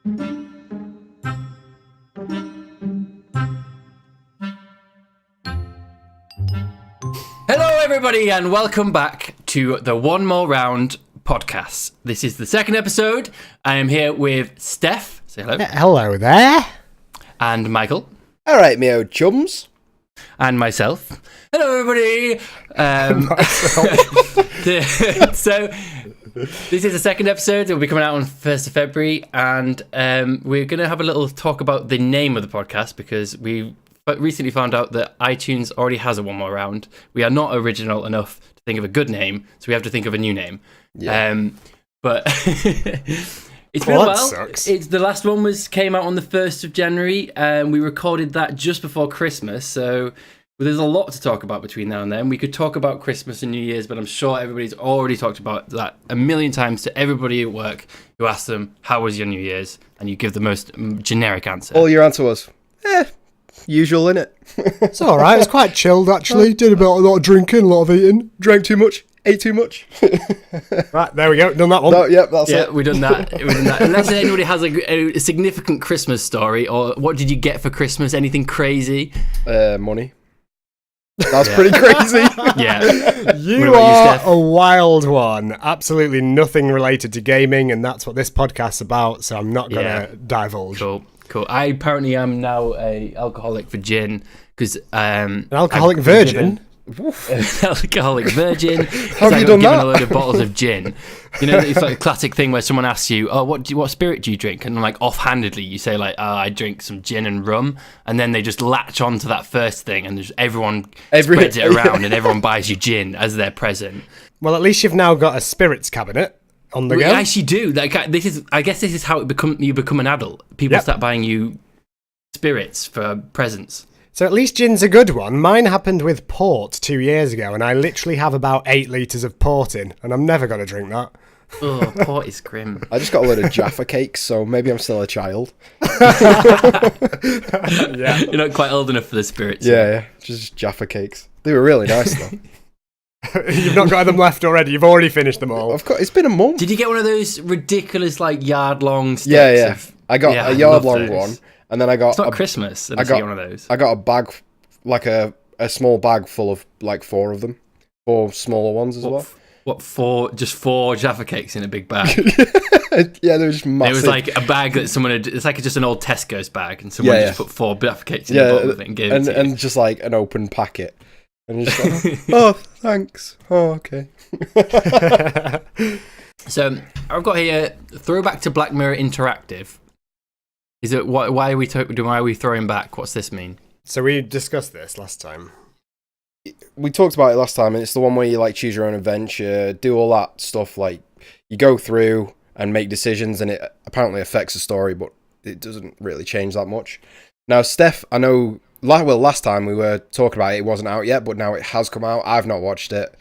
Hello, everybody, and welcome back to the One More Round podcast. This is the second episode. I am here with Steph. Say hello. Hello there. And Michael. All right, me old chums. And myself. Hello, everybody. So, this is the second episode. It will be coming out on 1st of February, and we're going to have a little talk about the name of the podcast because we recently found out that iTunes already has a One More Round. We are not original enough to think of a good name, so we have to think of a new name. Yeah. But it's been a while. Sucks. The last one came out on the 1st of January, and we recorded that just before Christmas, so there's a lot to talk about between now and then. We could talk about Christmas and New Year's, but I'm sure everybody's already talked about that a million times to everybody at work who asks them, how was your New Year's? And you give the most generic answer. All your answer was, usual, innit? It's all right. It's quite chilled, actually. Did a lot of drinking, a lot of eating. Drank too much, ate too much. Right, there we go. Done that one. That's it. We've done that. Unless anybody has a significant Christmas story, or what did you get for Christmas? Anything crazy? Money. That's pretty crazy. Yeah. You are a wild one. Absolutely nothing related to gaming, and that's what this podcast's about, so I'm not going to divulge. Cool. I apparently am now a alcoholic for gin because an alcoholic virgin. Alcoholic virgin. How have you done given that? a load of bottles of gin. You know, it's like a classic thing where someone asks you, "Oh, what spirit do you drink?" And like offhandedly, you say like, "Oh, I drink some gin and rum," and then they just latch on to that first thing, and there's everyone spreads it around, and everyone buys you gin as their present. Well, at least you've now got a spirits cabinet on the go. You actually do. Like I guess this is how you become an adult. People start buying you spirits for presents. So at least gin's a good one. Mine happened with port 2 years ago, and I literally have about 8 litres of port in, and I'm never going to drink that. Oh, port is grim. I just got a load of Jaffa cakes, so maybe I'm still a child. Yeah. You're not quite old enough for the spirits. Yeah, just Jaffa cakes. They were really nice, though. You've not got them left already. You've already finished them all. Of course, it's been a month. Did you get one of those ridiculous, like, yard-long sticks? Yeah. I got a yard-long one. And then I got... It's not Christmas, and I got one of those. I got a bag, like a small bag full of, like, 4 of them. 4 smaller ones as well. What, 4? Just 4 Jaffa cakes in a big bag? Yeah, they were just massive. It was like a bag that someone had... It's like just an old Tesco's bag, and someone just put 4 Jaffa cakes in the bottom of it and gave it to you. And just, like, an open packet. And just like, oh, thanks. Oh, okay. So, I've got here, throwback to Black Mirror Interactive. Is it why are we throwing back? What's this mean? So we discussed this last time. We talked about it last time, and it's the one where you like choose your own adventure, do all that stuff. Like you go through and make decisions, and it apparently affects the story, but it doesn't really change that much. Now, Steph, I know. Well, last time we were talking about it, it wasn't out yet, but now it has come out. I've not watched it.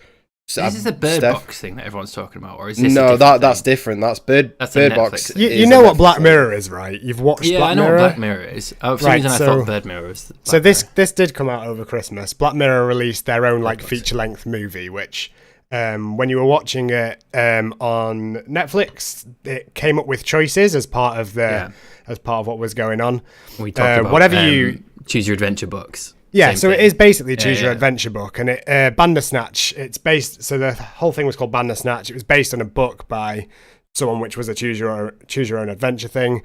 So is this the Bird Box thing that everyone's talking about, or is this that's different. That's Bird Box. You know what Black Mirror is, right? You've watched Black Mirror? Yeah, I know what Black Mirror is. For some reason I thought Bird Mirror was So this did come out over Christmas. Black Mirror released their own like feature-length movie, which when you were watching it on Netflix, it came up with choices as part of what was going on. We talked about whatever you choose your adventure books. Yeah, so it is basically choose your adventure book, and Bandersnatch. It's based. So the whole thing was called Bandersnatch. It was based on a book by someone, which was a choose your own adventure thing,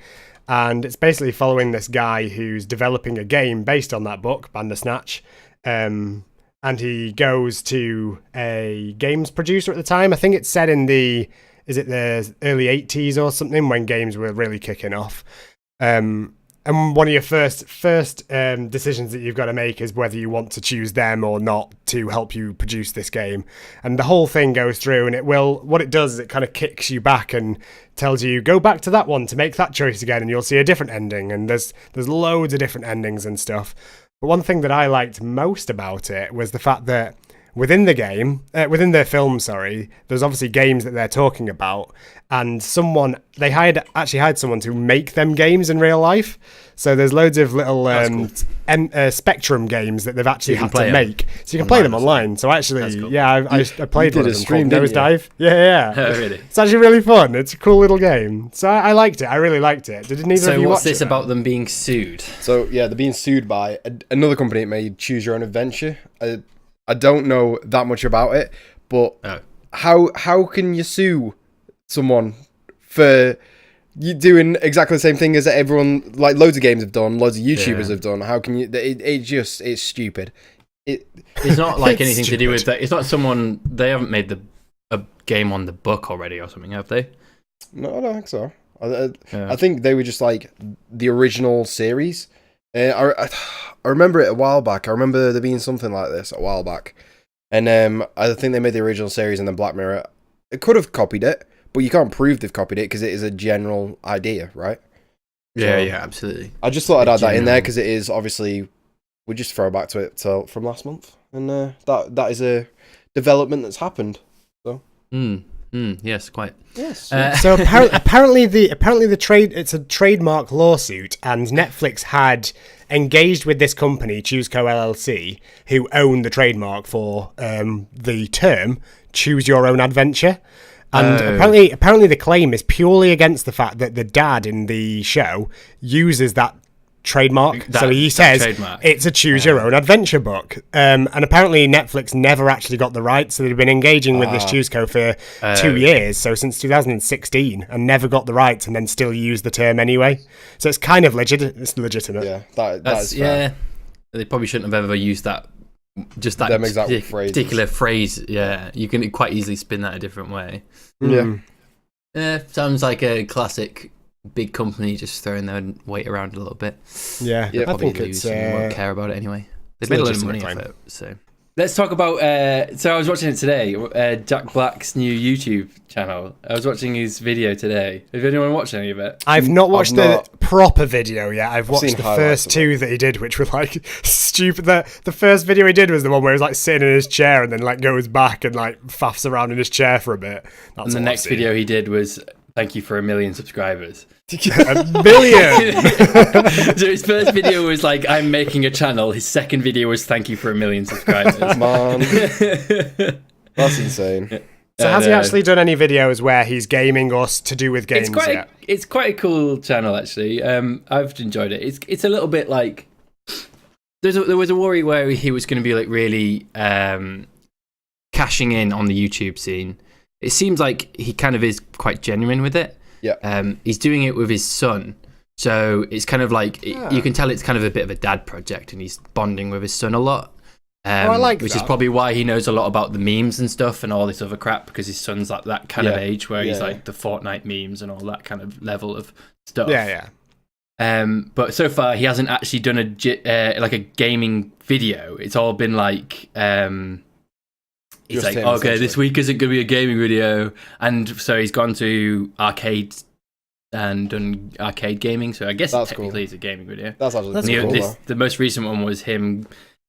and it's basically following this guy who's developing a game based on that book, Bandersnatch. And he goes to a games producer at the time. I think it's set in the early 80s or something when games were really kicking off. And one of your first decisions that you've got to make is whether you want to choose them or not to help you produce this game. And the whole thing goes through, and what it does is it kind of kicks you back and tells you, go back to that one to make that choice again, and you'll see a different ending. And there's loads of different endings and stuff. But one thing that I liked most about it was the fact that within the game, within the film, sorry, there's obviously games that they're talking about, and they actually hired someone to make them games in real life. So there's loads of little Spectrum games that they've actually had to make, so you can play them online. So actually, cool. Yeah, I played one of them called Nosedive. Yeah. Oh, really? It's actually really fun. It's a cool little game. So I liked it. I really liked it. Did neither of you watch it? So what's this about them being sued? So yeah, they're being sued by another company that made Choose Your Own Adventure. I don't know that much about it, but how can you sue someone for you doing exactly the same thing as everyone, like loads of games have done, loads of YouTubers have done? How can you? It's stupid. It's not like anything to do with that. It's not someone. They haven't made a game on the book already or something, have they? No, I don't think so. I think they were just like the original series. I remember it a while back. I remember there being something like this a while back. And I think they made the original series and then Black Mirror. It could have copied it, but you can't prove they've copied it because it is a general idea, right? Yeah, absolutely. I just thought I'd add that in there because it is obviously, we just throw back to it from last month. And that is a development that's happened. So. Yes, quite. Yes. So apparently it's a trademark lawsuit, and Netflix had engaged with this company, ChooseCo LLC, who own the trademark for the term "Choose Your Own Adventure." And apparently the claim is purely against the fact that the dad in the show uses that trademark. So he says it's a choose your own adventure book. And apparently Netflix never actually got the rights. So they've been engaging with this ChooseCo for 2 years. So since 2016, and never got the rights, and then still use the term anyway. So it's kind of legitimate. Yeah, that's fair. Yeah. They probably shouldn't have ever used that. Just that particular phrase. Yeah, you can quite easily spin that a different way. Yeah. Sounds like a classic big company just throwing their weight around a little bit. Yeah, I think it's won't care about it anyway. They've made a lot of money off it. So let's talk about. So I was watching it today. Jack Black's new YouTube channel. I was watching his video today. Have anyone watched any of it? I've not watched the proper video yet. I've watched the first two that he did, which were like stupid. The first video he did was the one where he was like sitting in his chair and then like goes back and like faffs around in his chair for a bit. And the next video he did was thank you for 1 million subscribers. 1 million! So his first video was like, I'm making a channel. His second video was thank you for 1 million subscribers. Man. That's insane. So has he actually done any videos where he's gaming or to do with games yet? It's quite a cool channel, actually. I've enjoyed it. It's a little bit like... There was a worry where he was going to be like really cashing in on the YouTube scene. It seems like he kind of is quite genuine with it. Yeah. He's doing it with his son. So it's kind of like, you can tell it's kind of a bit of a dad project, and he's bonding with his son a lot. I like which that. is probably why he knows a lot about the memes and stuff and all this other crap, because his son's like that kind of age where he's like the Fortnite memes and all that kind of level of stuff. Yeah. But so far he hasn't actually done like a gaming video. It's all been like he's like, okay, this week isn't going to be a gaming video, and so he's gone to arcades and done arcade gaming. So I guess technically it's a gaming video. That's actually cool. The most recent one was him.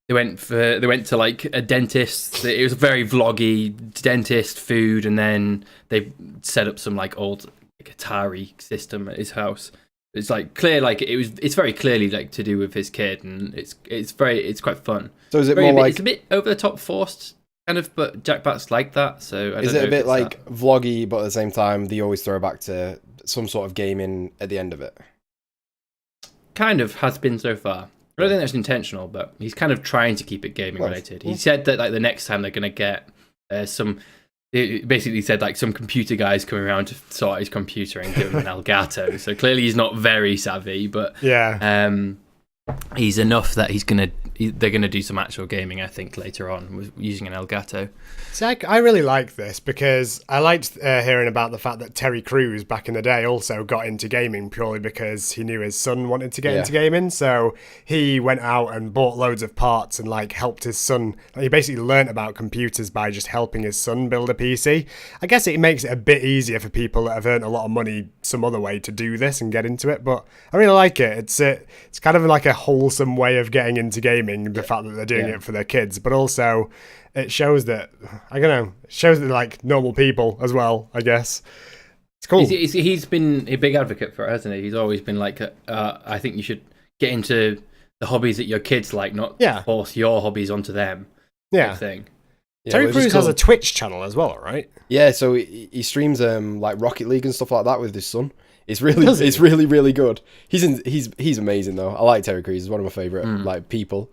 They went to like a dentist. It was a very vloggy dentist food, and then they set up some like old Atari system at his house. It's like clear, like it's very clearly like to do with his kid, and it's quite fun. So is it more like it's a bit over the top, forced kind of, but Jack Black's like that. So is it a bit like vloggy, but at the same time they always throw back to some sort of gaming at the end of it? Kind of has been so far. I don't think that's intentional, but he's kind of trying to keep it gaming related. He said that like the next time they're going to get it basically said like some computer guys coming around to sort out his computer and give him an Elgato. So clearly he's not very savvy, but he's enough that they're gonna do some actual gaming, I think, later on with using an Elgato. See, I really like this because I liked hearing about the fact that Terry Crews back in the day also got into gaming purely because he knew his son wanted to get into gaming. So he went out and bought loads of parts and like helped his son. He basically learnt about computers by just helping his son build a PC. I guess it makes it a bit easier for people that have earned a lot of money some other way to do this and get into it. But I really like it. It's kind of like a wholesome way of getting into gaming, the fact that they're doing it for their kids, but also it shows that, I don't know, it shows that they're like normal people as well, I guess. It's cool. He's been a big advocate for it, hasn't he? He's always been like, I think you should get into the hobbies that your kids like, not force your hobbies onto them. Yeah. Thing. Yeah, Terry Crews has a Twitch channel as well, right? Yeah, so he streams like Rocket League and stuff like that with his son. It's really really good. He's amazing though. I like Terry Crews. He's one of my favorite like people.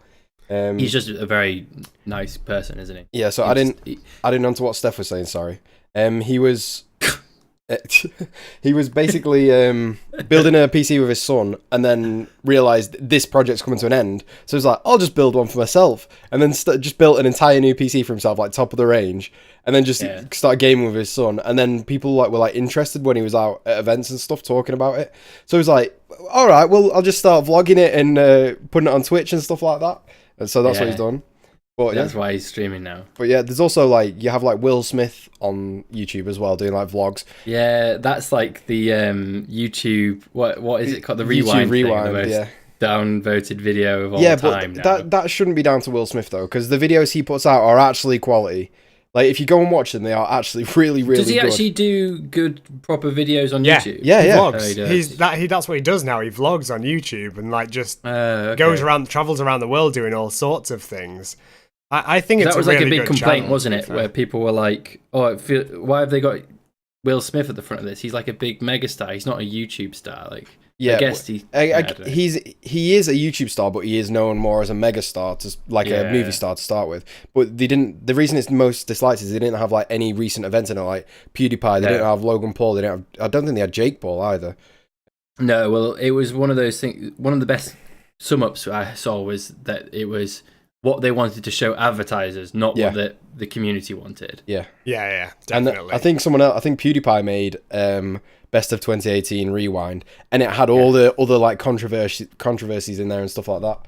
He's just a very nice person, isn't he? Yeah. So I didn't know what Steph was saying. Sorry. He was. He was basically building a PC with his son, and then realised this project's coming to an end. So he's like, I'll just build one for myself, and then just built an entire new PC for himself, like top of the range, and then just started gaming with his son. And then people were like interested when he was out at events and stuff talking about it. So he was like, all right, well, I'll just start vlogging it and putting it on Twitch and stuff like that. And so that's what he's done. But that's why he's streaming now. But yeah, there's also like, you have like Will Smith on YouTube as well doing like vlogs. Yeah, that's like the YouTube, what is it called? The Rewind thing, the most downvoted video of all time now. That shouldn't be down to Will Smith though, because the videos he puts out are actually quality. Like if you go and watch them, they are actually really really good. Does he actually do good proper videos on YouTube? Yeah. He vlogs. That's what he does now. He vlogs on YouTube and like just travels around the world doing all sorts of things. I think it's that was a like really a big complaint, channel, wasn't it? Where people were like, "Oh, why have they got Will Smith at the front of this? He's like a big megastar. He's not a YouTube star." Like, yeah, I guess he is a YouTube star, but he is known more as a megastar, a movie star to start with. But they didn't. The reason it's most disliked is they didn't have like any recent events in it, like PewDiePie. They didn't have Logan Paul. They didn't have. I don't think they had Jake Paul either. No, well, it was one of those things. One of the best sum ups I saw was that it was what they wanted to show advertisers, not what the community wanted. Yeah, definitely. And I think PewDiePie made Best of 2018 Rewind, and it had all the other like controversies in there and stuff like that.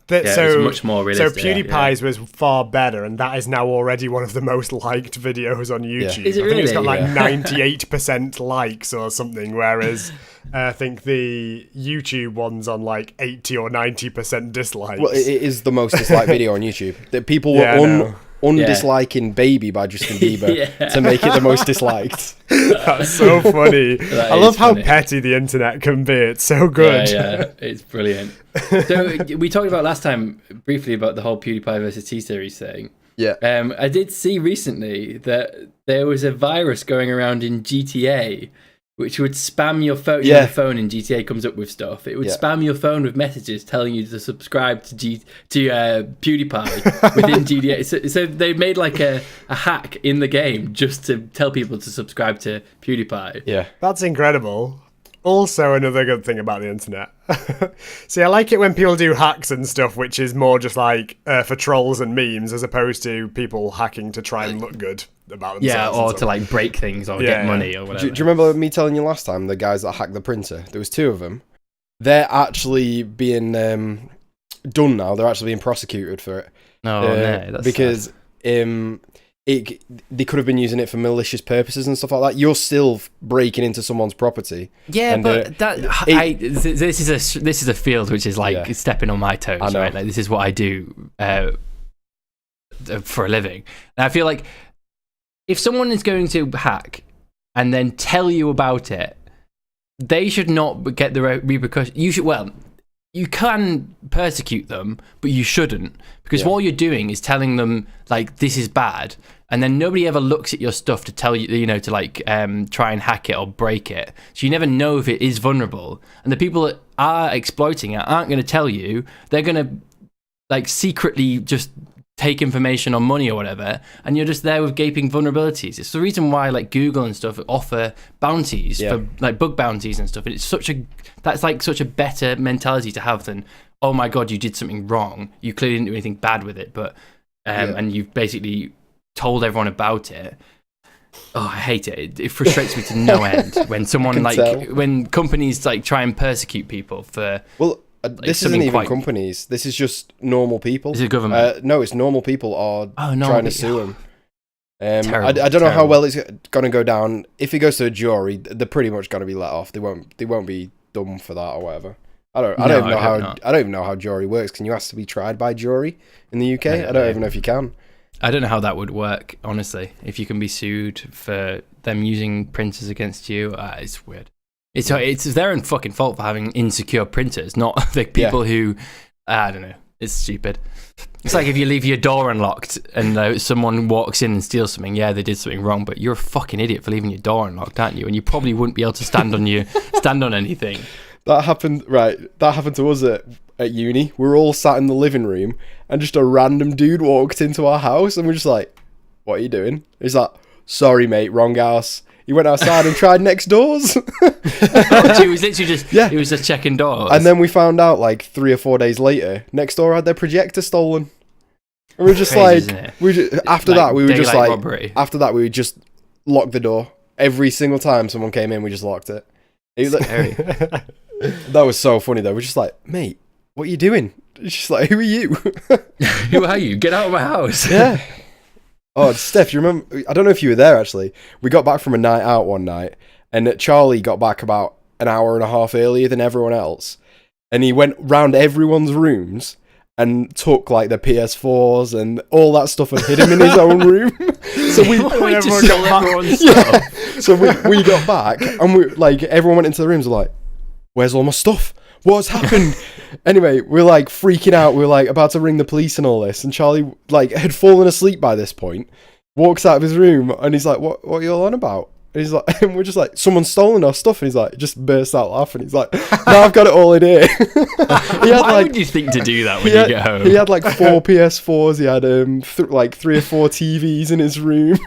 It was much more realistic. So PewDiePie's was far better, and that is now already one of the most liked videos on YouTube. Yeah. Is it really? I think it's got like 98% likes or something, whereas I think the YouTube one's on like 80 or 90% dislikes. Well, it is the most disliked video on YouTube. That people were undisliking Baby by Justin Bieber to make it the most disliked. That's so funny. I love how petty the internet can be. It's so good. Yeah, it's brilliant. So we talked about last time briefly about the whole PewDiePie versus T-Series thing. Yeah. I did see recently that there was a virus going around in GTA which would spam your phone. You know, the phone in GTA comes up with stuff. It would spam your phone with messages telling you to subscribe to PewDiePie within GTA. So they made like a hack in the game just to tell people to subscribe to PewDiePie. Yeah, that's incredible. Also, another good thing about the internet. See, I like it when people do hacks and stuff, which is more just like for trolls and memes, as opposed to people hacking to try and look good about themselves. Yeah, or to like break things or get money or whatever. Do you remember me telling you last time the guys that hacked the printer? There was 2 of them. They're actually being done now. They're actually being prosecuted for it. No, that's because they could have been using it for malicious purposes and stuff like that. You're still breaking into someone's property. Yeah, and, but this is a field which is like stepping on my toes, right? Like this is what I do for a living. And I feel like if someone is going to hack and then tell you about it, they should not get the repercussions. You can persecute them, but you shouldn't, because what you're doing is telling them like this is bad, and then nobody ever looks at your stuff to tell you, to like try and hack it or break it. So you never know if it is vulnerable, and the people that are exploiting it aren't going to tell you. They're going to like secretly just take information on money or whatever, and you're just there with gaping vulnerabilities. It's the reason why like Google and stuff offer bounties for like bug bounties and stuff. And it's that's such a better mentality to have than, oh my god, you did something wrong. You clearly didn't do anything bad with it, but and you've basically told everyone about it. Oh, I hate it. It frustrates me to no end when someone when companies like try and persecute people for. Well, this isn't even companies. This is just normal people. Is it government? No, it's normal people are trying to sue them. Terrible, I don't know how well it's going to go down. If it goes to a jury, they're pretty much going to be let off. They won't be done for that or whatever. I don't even know how jury works. Can you ask to be tried by jury in the UK? I don't even know if you can. I don't know how that would work, honestly. If you can be sued for them using printers against you, it's weird. It's their own fucking fault for having insecure printers, not the people who, I don't know. It's stupid. It's like if you leave your door unlocked and someone walks in and steals something. Yeah, they did something wrong, but you're a fucking idiot for leaving your door unlocked, aren't you? And you probably wouldn't be able to stand on anything. That happened to us at uni. We were all sat in the living room, and just a random dude walked into our house, and we're just like, "What are you doing?" He's like, "Sorry, mate, wrong house." He went outside and tried next doors. He was literally just he was just checking doors. And then we found out like 3 or 4 days later, next door had their projector stolen. And we were just Crazy, after that we would just lock the door. Every single time someone came in, we just locked it. It was like, that was so funny though. We're just like, "Mate, what are you doing?" It's just like, "Who are you?" Who are you? Get out of my house. Yeah. Oh, Steph, you remember? I don't know if you were there, actually. We got back from a night out one night, and Charlie got back about an hour and a half earlier than everyone else. And he went round everyone's rooms and took, like, the PS4s and all that stuff and hid them in his own room. So we got back, and everyone went into the rooms, like, "Where's all my stuff? What's happened?" Anyway, we're like freaking out. We're like about to ring the police and all this. And Charlie had fallen asleep by this point. Walks out of his room and he's like, "What are you all on about?" And he's like, and we're just like, "Someone's stolen our stuff." And he's like, just bursts out laughing. He's like, "No, I've got it all in here." Why would you think to do that when you get home? He had like 4 PS4s. He had 3 or 4 TVs in his room.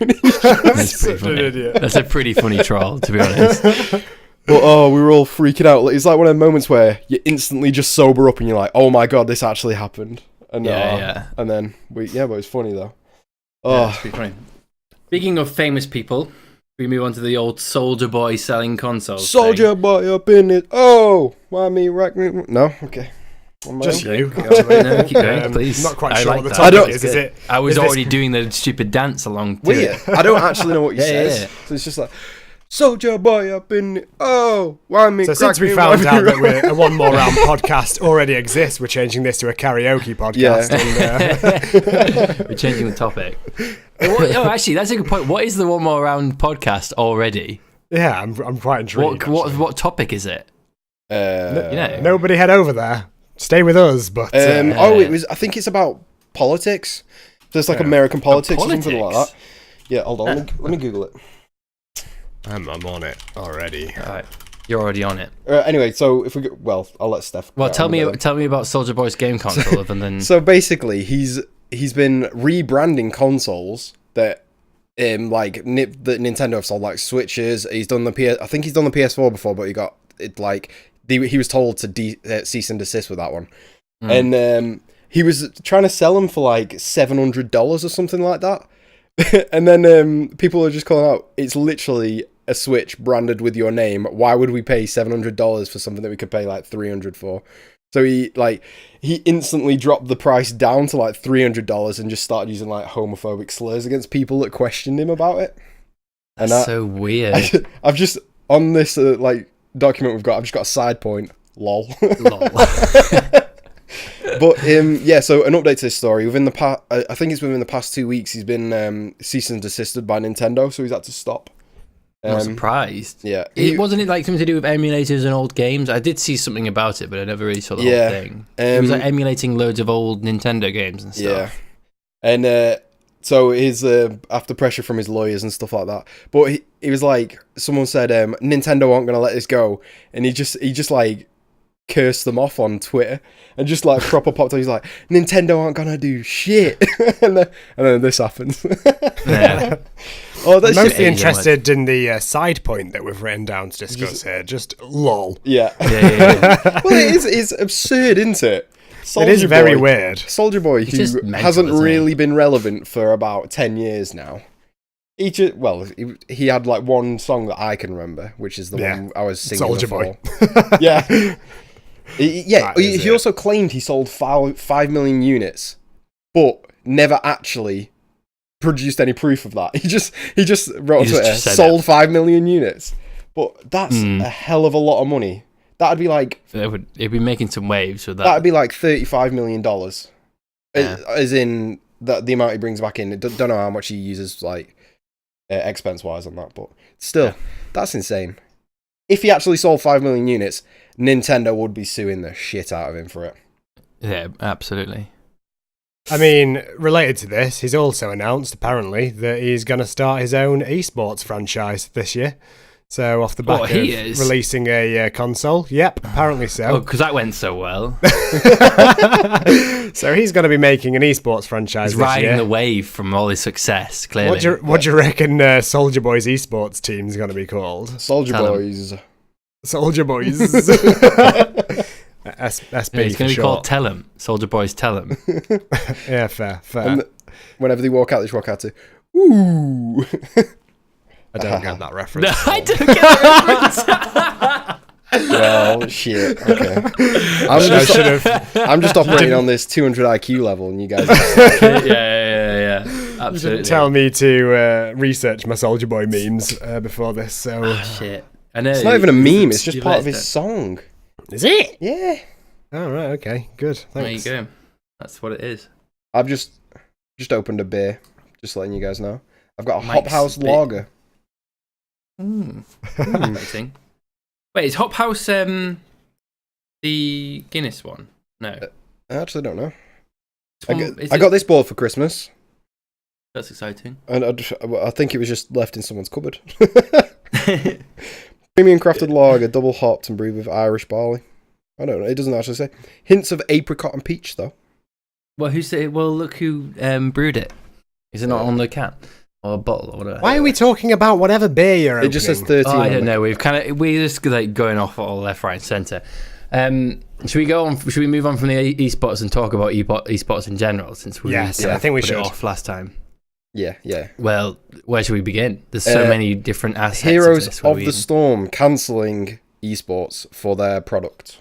That's pretty funny. That's a pretty funny troll, to be honest. But we were all freaking out. It's like one of the moments where you instantly just sober up and you're like, "Oh my god, this actually happened." And and then but it was funny though. Yeah, it's pretty funny. Speaking of famous people, we move on to the old Soldier Boy selling consoles. Soldier Boy up in it. Oh, why me right? No, okay. Just you. No, keep going, please. Not quite sure like what the that. topic is it? I was already doing the stupid dance along to it. I don't actually know what you says. Yeah. So it's just like, "Soldier Boy up in it. Oh, why me?" So since we found out that a One More Round podcast already exists, we're changing this to a karaoke podcast. Yeah. And, We're changing the topic. Actually, that's a good point. What is the One More Round podcast already? yeah, I'm quite intrigued. What topic is it? Nobody head over there. Stay with us. But I think it's about politics. So it's like American politics or something like that. Yeah, hold on. Let me Google it. I'm on it already. All right, you're already on it. Anyway, so if we go, I'll let Steph. Well, tell me about Soldier Boy's game console, other than. So basically, he's been rebranding consoles that that Nintendo have sold, like Switches. He's done I think he's done the PS4 before, but he got it he was told to cease and desist with that one, and he was trying to sell them for like $700 or something like that. And then people are just calling out, "It's literally a Switch branded with your name. Why would we pay $700 for something that we could pay like $300 for?" So he instantly dropped the price down to like $300 and just started using like homophobic slurs against people that questioned him about it. That's so weird. I've just on this document we've got. I've just got a side point. Lol. But so an update to this story. Within the past, I think it's within the past 2 weeks, he's been cease and desisted by Nintendo, so he's had to stop. I'm not surprised. Yeah, wasn't it like something to do with emulators and old games? I did see something about it, but I never really saw the whole thing. It was like emulating loads of old Nintendo games and stuff. Yeah, and so his after pressure from his lawyers and stuff like that. But he was like, someone said Nintendo aren't gonna let this go, and he just like cursed them off on Twitter and just like proper popped up. He's like, "Nintendo aren't gonna do shit," and then this happens. Yeah. I'm mostly interested in the side point that we've written down to discuss here. Just lol. Yeah. Well, it's absurd, isn't it? It is very weird. Soldier Boy, who hasn't really been relevant for about 10 years now. He had like one song that I can remember, which is the one I was singing Soldier before. Boy. Yeah. He also claimed he sold 5 million units, but never actually produced any proof of that. He just wrote on Twitter, sold 5 million units. But that's a hell of a lot of money That'd be like It'd be making some waves with that. That'd be like $35 million. Yeah. As in the amount he brings back in. Don't know how much he uses like expense wise on that, but still, that's insane. If he actually sold 5 million units, Nintendo would be suing the shit out of him for it. Yeah, absolutely. I mean, related to this, he's also announced, apparently, that he's going to start his own esports franchise this year. So, off the back of releasing a console. Yep, apparently so. Oh, because that went so well. So, he's going to be making an esports franchise He's this riding year. the wave from all his success, clearly. What do you reckon Soldier Boy's esports team's going to be called? Soldier Boys. Soldier Boys. SB It's going to be called Tell 'em. Soldier Boys Tell 'em. Yeah, fair. And whenever they walk out, they just walk out to, ooh. I don't get that reference. No, I don't get that reference. Well, shit. Okay. I'm just operating on this 200 IQ level, and you guys. Yeah. Absolutely. You didn't tell me to research my Soldier Boy memes before this, so. Oh, shit. I know. It's not even a meme. It's just part of his song. Is it? Yeah. Oh, right. Okay. Good. Thanks. There you go. That's what it is. I've just opened a beer. Just letting you guys know. I've got a Hop Mike's House bit- lager. Exciting. Wait, is Hop House the Guinness one? No. I actually don't know. Is I got this board for Christmas, That's exciting. and I think it was just left in someone's cupboard. Premium crafted lager, double hopped and brewed with Irish barley. I don't know. It doesn't actually say. Hints of apricot and peach, though. Well, look who brewed it. Is it not on the can or a bottle or whatever? Why are we talking about whatever beer you're opening? It just says 13. Oh, I on don't it. know. We're just like going off all left, right, and centre. Should we go on? Should we move on from the esports and talk about esports in general? Since we Yes, I think we put should. it off last time. Yeah. Well, where should we begin? There's so many different aspects. Heroes of the Storm cancelling esports for their product.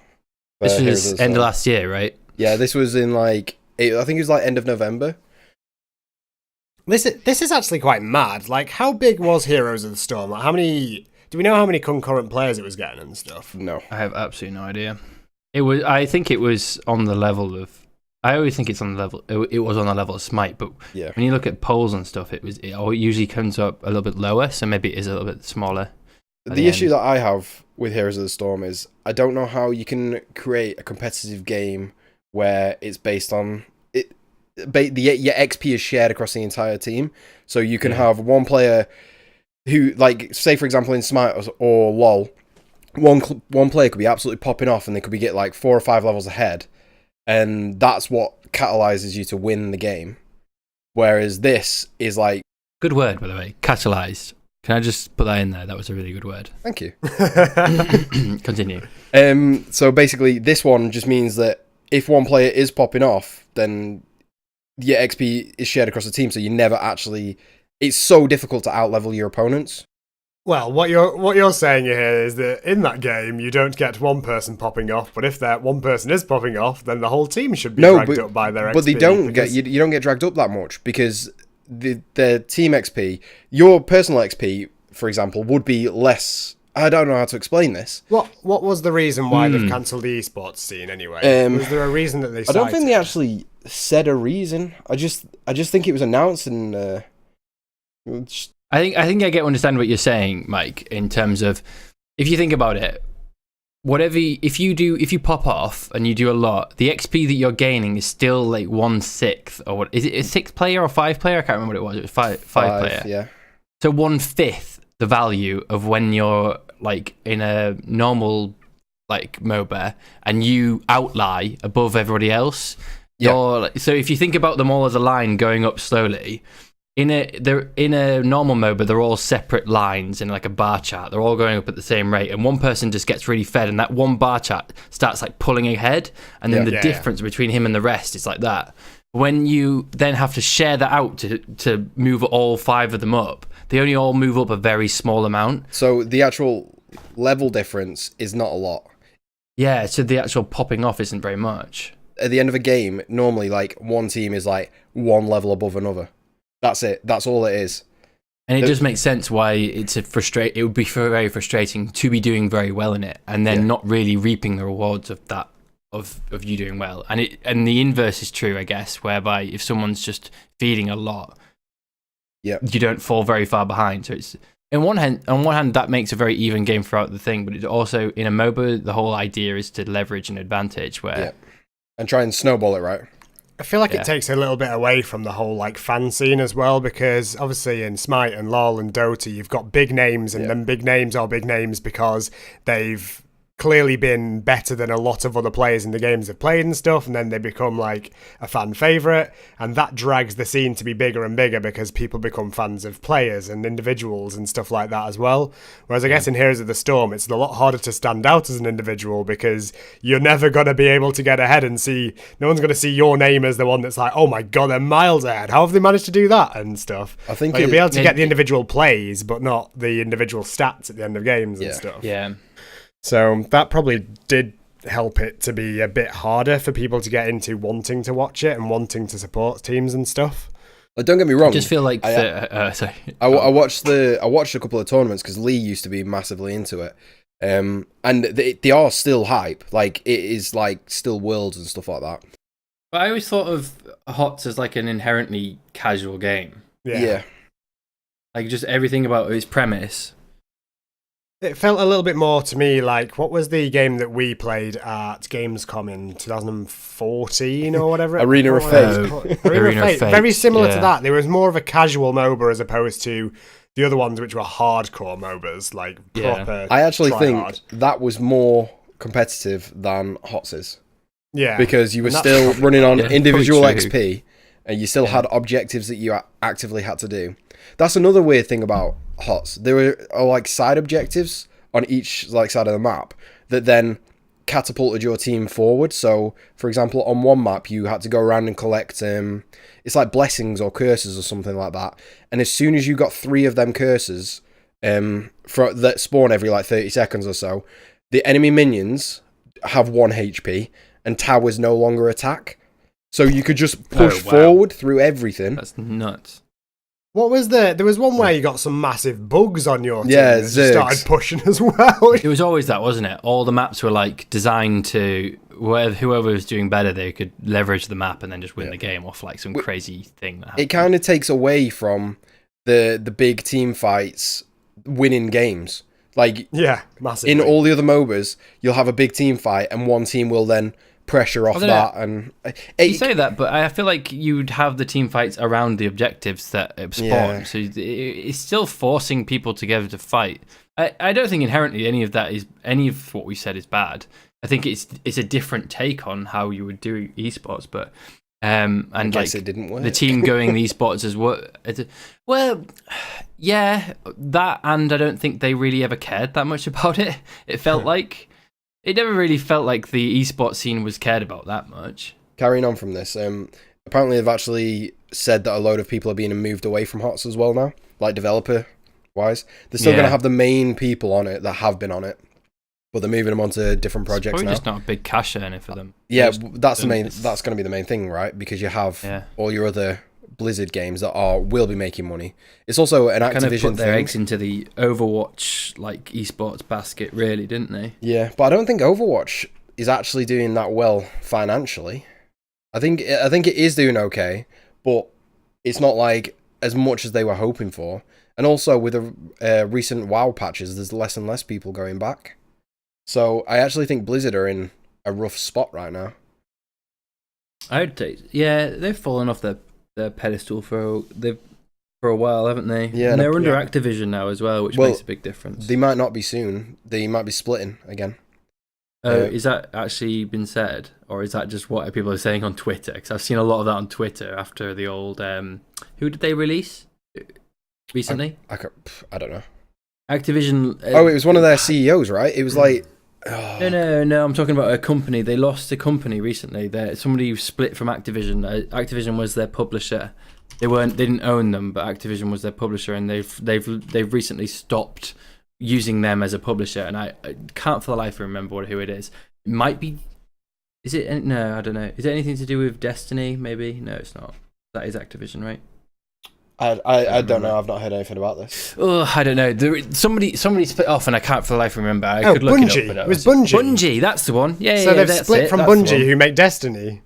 This was end of last year, right? Yeah, this was in I think it was like end of November. This is actually quite mad. Like, how big was Heroes of the Storm? Like, do we know how many concurrent players it was getting and stuff? No. I have absolutely no idea. I think it was on the level of. I always think it's on the level. It was on the level of Smite, but Yeah. when you look at polls and stuff, it usually comes up a little bit lower. So maybe it is a little bit smaller. The issue that I have with Heroes of the Storm is I don't know how you can create a competitive game where it's based on it. Your XP is shared across the entire team, so you can have one player who, like, say for example in Smite or LoL, one player could be absolutely popping off and they could be get like 4 or 5 levels ahead, and that's what catalyzes you to win the game. Whereas this is like, Good word, by the way. Catalyzed. Can I just put that in there? That was a really good word. thank you. Continue. So basically, this one just means that if one player is popping off, then your XP is shared across the team, so you never actually. It's so difficult to outlevel your opponents. Well, what you're saying here is that in that game you don't get one person popping off, but if that one person is popping off, then the whole team should be dragged up by their XP. But they don't get you don't get dragged up that much because the team XP, your personal XP, for example, would be less. I don't know how to explain this. What was the reason why they've cancelled the esports scene anyway? Was there a reason that they I don't think they cited? actually said a reason. I just think it was announced and. I think I understand what you're saying, Mike, in terms of if you think about it, if you pop off and you do a lot, the XP that you're gaining is still like 1/6 or what is it, a 6 player or 5 player? I can't remember what it was. It was five player. Yeah. So 1/5 the value of when you're like in a normal like MOBA and you outlie above everybody else. Yeah. So if you think about them all as a line going up slowly. In a normal MOBA, they're all separate lines in like a bar chart. They're all going up at the same rate, and one person just gets really fed, and that one bar chart starts like pulling ahead, and then the difference between him and the rest is like that. When you then have to share that out to move all 5 of them up, they only all move up a very small amount. So the actual level difference is not a lot. Yeah, so the actual popping off isn't very much. At the end of a game, normally like one team is like one level above another. That's it. That's all it is. And it does make sense why it would be very frustrating to be doing very well in it and then not really reaping the rewards of that of you doing well. And the inverse is true, I guess, whereby if someone's just feeding a lot, you don't fall very far behind. So it's on one hand that makes a very even game throughout the thing, but it's also in a MOBA the whole idea is to leverage an advantage where and try and snowball it, right? I feel like it takes a little bit away from the whole like fan scene as well, because obviously in Smite and LoL and Dota you've got big names, and them big names are big names because they've clearly been better than a lot of other players in the games they've played and stuff, and then they become like a fan favourite, and that drags the scene to be bigger and bigger because people become fans of players and individuals and stuff like that as well. Whereas I guess in Heroes of the Storm it's a lot harder to stand out as an individual because you're never going to be able to get ahead and see, no one's going to see your name as the one that's like, oh my god, they're miles ahead, how have they managed to do that and stuff. I think like, you'll be able to get the individual plays but not the individual stats at the end of games and stuff. So that probably did help it to be a bit harder for people to get into wanting to watch it and wanting to support teams and stuff. Don't get me wrong. I just feel like sorry. I watched a couple of tournaments because Lee used to be massively into it, and they are still hype. Like it is like still worlds and stuff like that. But I always thought of HOTS as like an inherently casual game. Yeah. Like just everything about its premise. It felt a little bit more to me like, what was the game that we played at Gamescom in 2014 or whatever? Arena of Fate. Arena of Fate. Very similar to that. There was more of a casual MOBA as opposed to the other ones which were hardcore MOBAs, like proper. I actually think hard. that was more competitive than HOTS is. Yeah. Because you were still running on individual XP and you still had objectives that you actively had to do. That's another weird thing about HOTS. There were like side objectives on each like side of the map that then catapulted your team forward. So, for example, on one map you had to go around and collect it's like blessings or curses or something like that. And as soon as you got 3 of them curses that spawn every like 30 seconds or so, the enemy minions have 1 HP and towers no longer attack. So you could just push forward through everything. That's nuts. What was there was one where you got some massive bugs on your team that started pushing as well. It was always that, wasn't it? All the maps were like designed to whoever was doing better, they could leverage the map and then just win the game off like some crazy thing that happened. It kind of takes away from the big team fights winning games. Like massively. In all the other MOBAs, you'll have a big team fight and one team will then pressure off that, and you say that, but I feel like you'd have the team fights around the objectives that spawn, so it's still forcing people together to fight. I don't think inherently any of what we said is bad. I think it's a different take on how you would do esports, but and I guess like it didn't work. The team going the esports as well, yeah, that, and I don't think they really ever cared that much about it. It felt like. It never really felt like the esports scene was cared about that much. Carrying on from this, apparently they've actually said that a load of people are being moved away from HOTS as well now, like developer-wise. They're still going to have the main people on it that have been on it, but they're moving them onto different projects now. It's probably just not a big cash earner for them. Yeah, that's going to be the main thing, right? Because you have all your other Blizzard games that will be making money. It's also an Activision kind of put their thing. eggs into the Overwatch like esports basket, really, didn't they? Yeah, but I don't think Overwatch is actually doing that well financially. I think it is doing okay, but it's not like as much as they were hoping for. And also with the recent WoW patches, there's less and less people going back. So I actually think Blizzard are in a rough spot right now. I would say, they've fallen off their pedestal for a while, haven't they? Yeah, and they're under Activision now as well, which makes a big difference. They might not be soon. They might be splitting again. Is that actually been said, or is that just what people are saying on Twitter? Because I've seen a lot of that on Twitter after the old. Who did they release recently? I don't know. Activision. It was one of their CEOs, right? It was like. No. I'm talking about a company. They lost a company recently. Somebody split from Activision. Activision was their publisher. They didn't own them, but Activision was their publisher, and they've recently stopped using them as a publisher. And I can't for the life of me remember who it is. It might be. Is it? No, I don't know. Is it anything to do with Destiny? Maybe. No, it's not. That is Activision, right? I don't know. I've not heard anything about this. Oh, I don't know. Somebody split off, and I can't for the life remember. I could look Bungie. it up. It was Bungie. Bungie, that's the one. Yeah, so yeah. they've split from That's Bungie, who make Destiny.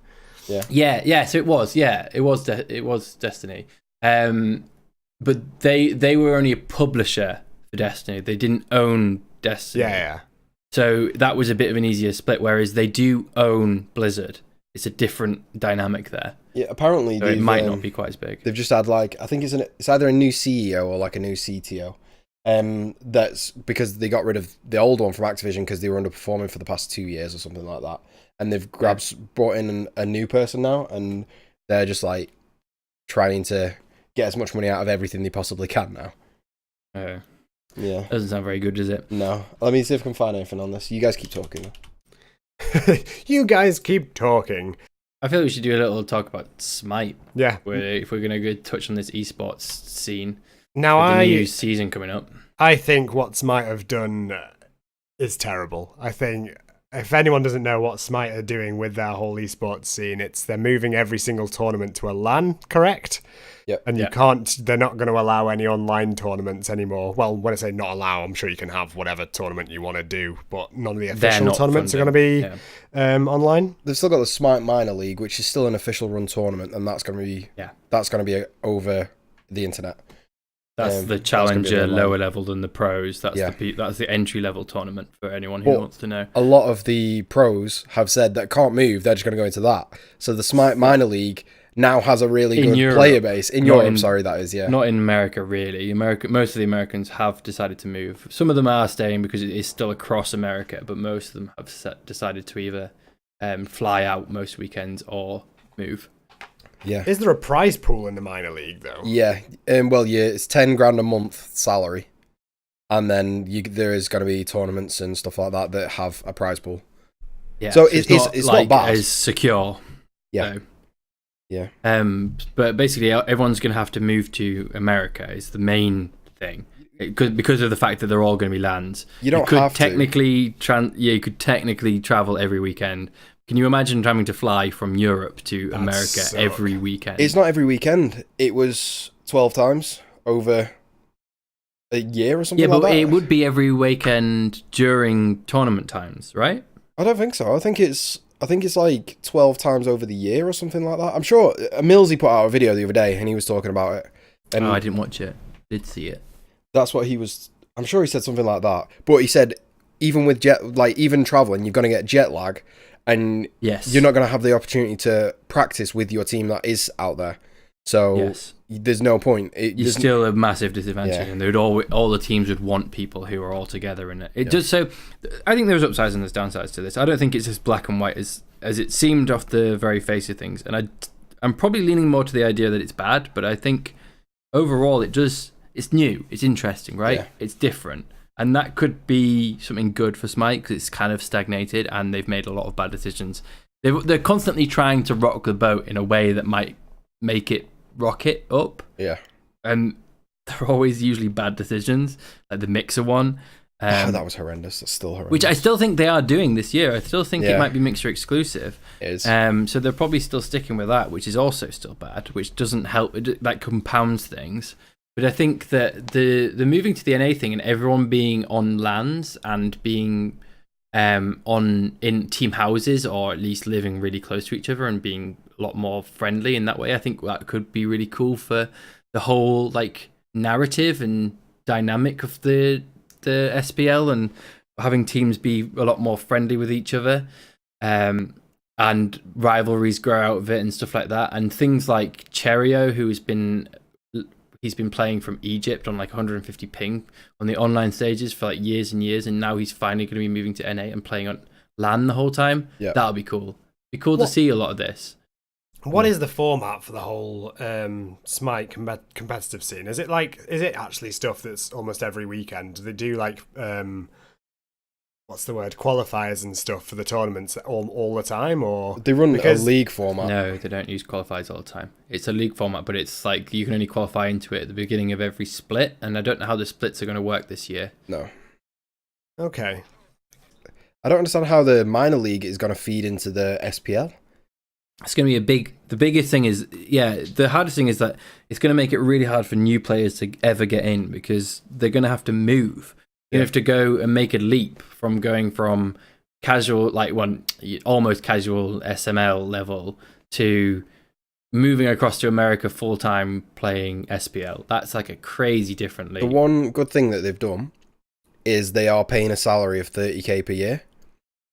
Yeah. So it was. Yeah, it was. It was Destiny. But they were only a publisher for Destiny. They didn't own Destiny. Yeah. So that was a bit of an easier split. Whereas they do own Blizzard. It's a different dynamic there. Yeah, apparently so it might not be quite as big. They've just had I think it's either a new CEO or like a new CTO. That's because they got rid of the old one from Activision because they were underperforming for the past 2 years or something like that, and they've brought in a new person now, and they're just like trying to get as much money out of everything they possibly can now. Oh, yeah, doesn't sound very good, does it? No. Let me see if I can find anything on this. You guys keep talking. You guys keep talking. I feel we should do a little talk about Smite. Yeah. If we're going to touch on this esports scene. Now, with the new season coming up. I think what Smite have done is terrible. I think if anyone doesn't know what Smite are doing with their whole esports scene, they're moving every single tournament to a LAN, correct? Yep. And they're not going to allow any online tournaments anymore. Well, when I say not allow, I'm sure you can have whatever tournament you want to do, but none of the official tournaments are going to be online. They've still got the Smite Minor League, which is still an official run tournament, and that's going to be over the internet. That's the challenger, lower level than the pros. That's the entry level tournament for anyone who wants to know. A lot of the pros have said that can't move. They're just going to go into that. So the Smite Minor League now has a really good player base in Europe. Not in America, really. Most of the Americans have decided to move. Some of them are staying because it is still across America, but most of them have decided to either fly out most weekends or move. Yeah. Is there a prize pool in the minor league though? Yeah. It's 10 grand a month salary, and then there is going to be tournaments and stuff like that have a prize pool. Yeah. So it's not bad. It's secure. Yeah. So. Yeah. But basically, everyone's going to have to move to America. Is the main thing because of the fact that they're all going to be LANs. You could technically travel every weekend. Can you imagine having to fly from Europe to America every weekend? It's not every weekend. It was 12 times over a year or something like that. Yeah, but it would be every weekend during tournament times, right? I don't think so. I think it's like 12 times over the year or something like that. I'm sure Millsy put out a video the other day and he was talking about it. And I didn't watch it. Did see it. That's what he was. I'm sure he said something like that. But he said even with even traveling, you're going to get jet lag. And you're not going to have the opportunity to practice with your team that is out there. So there's no point. You're still a massive disadvantage, and all the teams would want people who are all together in it. So I think there's upsides and there's downsides to this. I don't think it's as black and white as it seemed off the very face of things. And I'm probably leaning more to the idea that it's bad, but I think overall it's new, it's interesting, right? Yeah. It's different. And that could be something good for Smite because it's kind of stagnated and they've made a lot of bad decisions. They're constantly trying to rock the boat in a way that might make it rocket up. Yeah. And they're always usually bad decisions, like the Mixer one. That was horrendous. That's still horrendous. Which I still think they are doing this year. I still think it might be Mixer exclusive. It is. So they're probably still sticking with that, which is also still bad, which doesn't help. That compounds things. But I think that the moving to the NA thing and everyone being on LANs and being in team houses or at least living really close to each other and being a lot more friendly in that way, I think that could be really cool for the whole narrative and dynamic of the SPL and having teams be a lot more friendly with each other and rivalries grow out of it and stuff like that. And things like Cherio, he's been playing from Egypt on 150 ping on the online stages for years and years, and now he's finally going to be moving to NA and playing on LAN the whole time. Yeah. That'll be cool. Be cool to see a lot of this. What is the format for the whole Smite competitive scene? Is it actually stuff that's almost every weekend? Do they do qualifiers and stuff for the tournaments all the time, or they run a league format? No, they don't use qualifiers all the time. It's a league format, but it's you can only qualify into it at the beginning of every split, and I don't know how the splits are going to work this year. No. Okay. I don't understand how the minor league is going to feed into the SPL. it's going to be the biggest thing is, the hardest thing is that it's going to make it really hard for new players to ever get in because they're going to have to move. You have to go and make a leap from going from casual, like almost casual SML level to moving across to America full time playing SPL. That's like a crazy different league. The one good thing that they've done is they are paying a salary of $30,000 per year.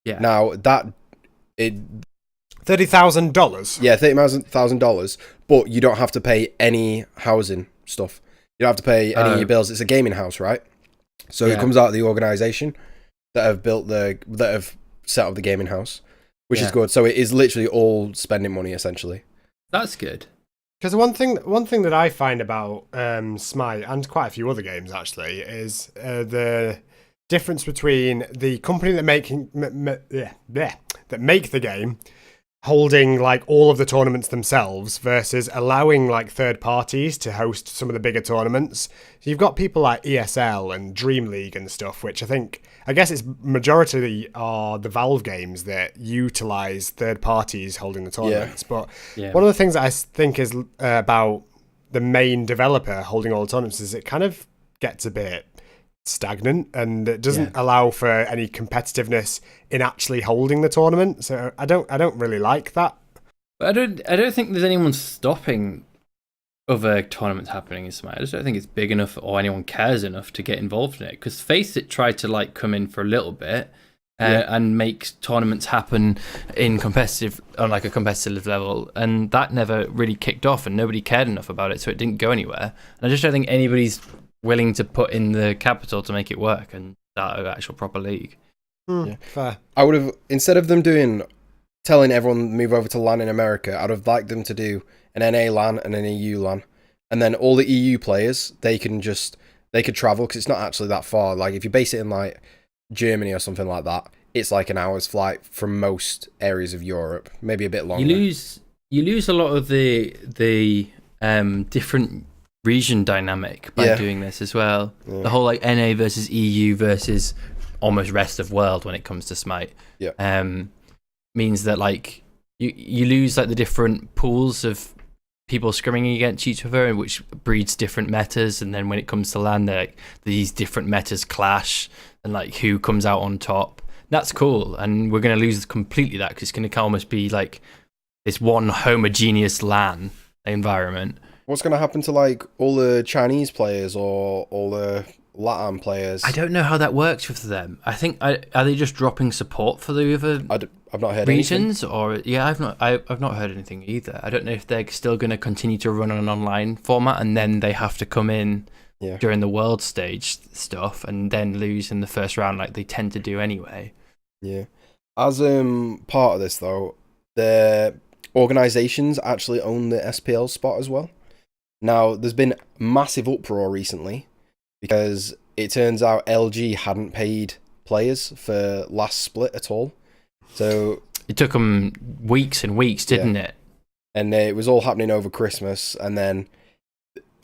Yeah. Now $30,000. Yeah, $30,000, but you don't have to pay any housing stuff. You don't have to pay any of your bills. It's a gaming house, right? So it comes out of the organisation that have set up the gaming house, which is good. So it is literally all spending money essentially. That's good. Because one thing that I find about Smite and quite a few other games actually is the difference between the company that make the game holding like all of the tournaments themselves versus allowing like third parties to host some of the bigger tournaments. So you've got people like ESL and Dream League and stuff, which I guess it's majority are the Valve games that utilize third parties holding the tournaments. But one of the things that I think is about the main developer holding all the tournaments is it kind of gets a bit stagnant and it doesn't allow for any competitiveness in actually holding the tournament. So I don't really like that. But I don't think there's anyone stopping other tournaments happening in Smite. I just don't think it's big enough or anyone cares enough to get involved in it. Because Faceit tried to like come in for a little bit and make tournaments happen on a competitive level, and that never really kicked off, and nobody cared enough about it, so it didn't go anywhere. And I just don't think anybody's willing to put in the capital to make it work and start an actual proper league. Fair. I would have, instead of them telling everyone move over to LAN in America, I'd have liked them to do an NA LAN and an EU LAN, and then all the EU players they could travel because it's not actually that far. Like if you base it in like Germany or something like that, it's like an hour's flight from most areas of Europe, maybe a bit longer. You lose a lot of the different region dynamic by doing this as well. The whole like NA versus EU versus almost rest of world when it comes to Smite means that like you lose like the different pools of people scrimming against each other, which breeds different metas, and then when it comes to LAN, like these different metas clash and like who comes out on top. That's cool, and we're going to lose completely that because it's going to almost be like this one homogeneous LAN environment. What's going to happen to like all the Chinese players or all the LATAM players? I don't know how that works with them. I think are they just dropping support for the other I've not heard regions anything. Or I've not heard anything either. I don't know if they're still going to continue to run on an online format and then they have to come in during the world stage stuff and then lose in the first round like they tend to do anyway. Yeah. As part of this though, the organisations actually own the SPL spot as well. Now, there's been massive uproar recently because it turns out LG hadn't paid players for last split at all. So it took them weeks and weeks, didn't it? And it was all happening over Christmas, and then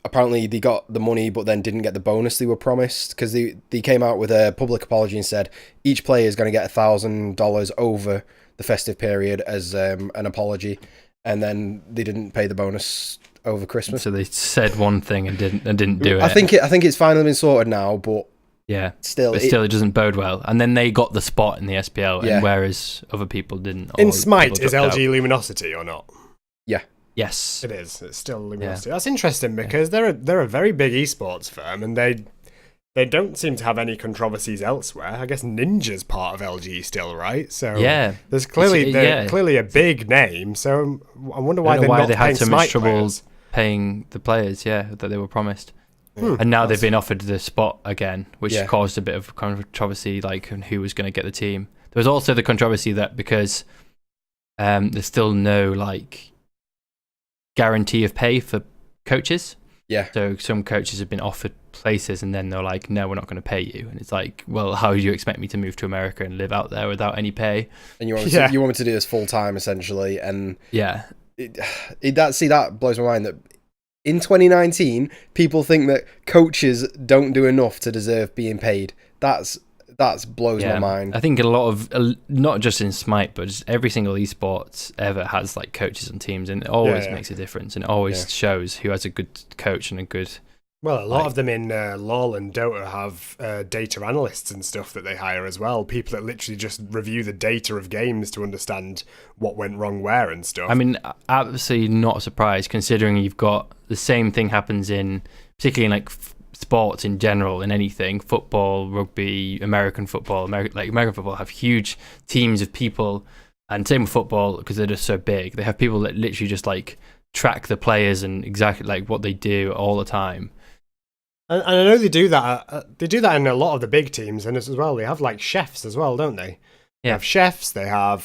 apparently they got the money but then didn't get the bonus they were promised because they came out with a public apology and said each player is going to get $1,000 over the festive period as an apology, and then they didn't pay the bonus over Christmas. So they said one thing and didn't do it. I think it's finally been sorted now, but still it doesn't bode well. And then they got the spot in the SPL, and whereas other people didn't. In Smite, is LG Luminosity or not? Yeah. Yes, it is. It's still Luminosity. That's interesting because they're a very big esports firm, and they don't seem to have any controversies elsewhere. I guess Ninja's part of LG still, right? So there's clearly a big name. So I wonder why they had so much trouble paying the players, that they were promised. And now they've been offered the spot again, which caused a bit of controversy, like who was going to get the team. There was also the controversy that because there's still no like guarantee of pay for coaches. Yeah. So some coaches have been offered places and then they're like, no, we're not going to pay you. And it's like, well, how do you expect me to move to America and live out there without any pay? And you want me to do this full time essentially. And that blows my mind that in 2019, people think that coaches don't do enough to deserve being paid. That's that blows my mind. I think a lot of, not just in Smite, but just every single esports ever has like coaches and teams, and it always makes a difference, and it always shows who has a good coach and a good. Well, a lot of them in LoL and Dota have data analysts and stuff that they hire as well. People that literally just review the data of games to understand what went wrong where and stuff. I mean, absolutely not surprised, considering you've got the same thing happens in, particularly in like sports in general, in anything, football, rugby, American football. American football have huge teams of people, and same with football because they're just so big. They have people that literally just like track the players and exactly like what they do all the time. And I know they do that. They do that in a lot of the big teams, and as well, they have like chefs as well, don't they? They have chefs. They have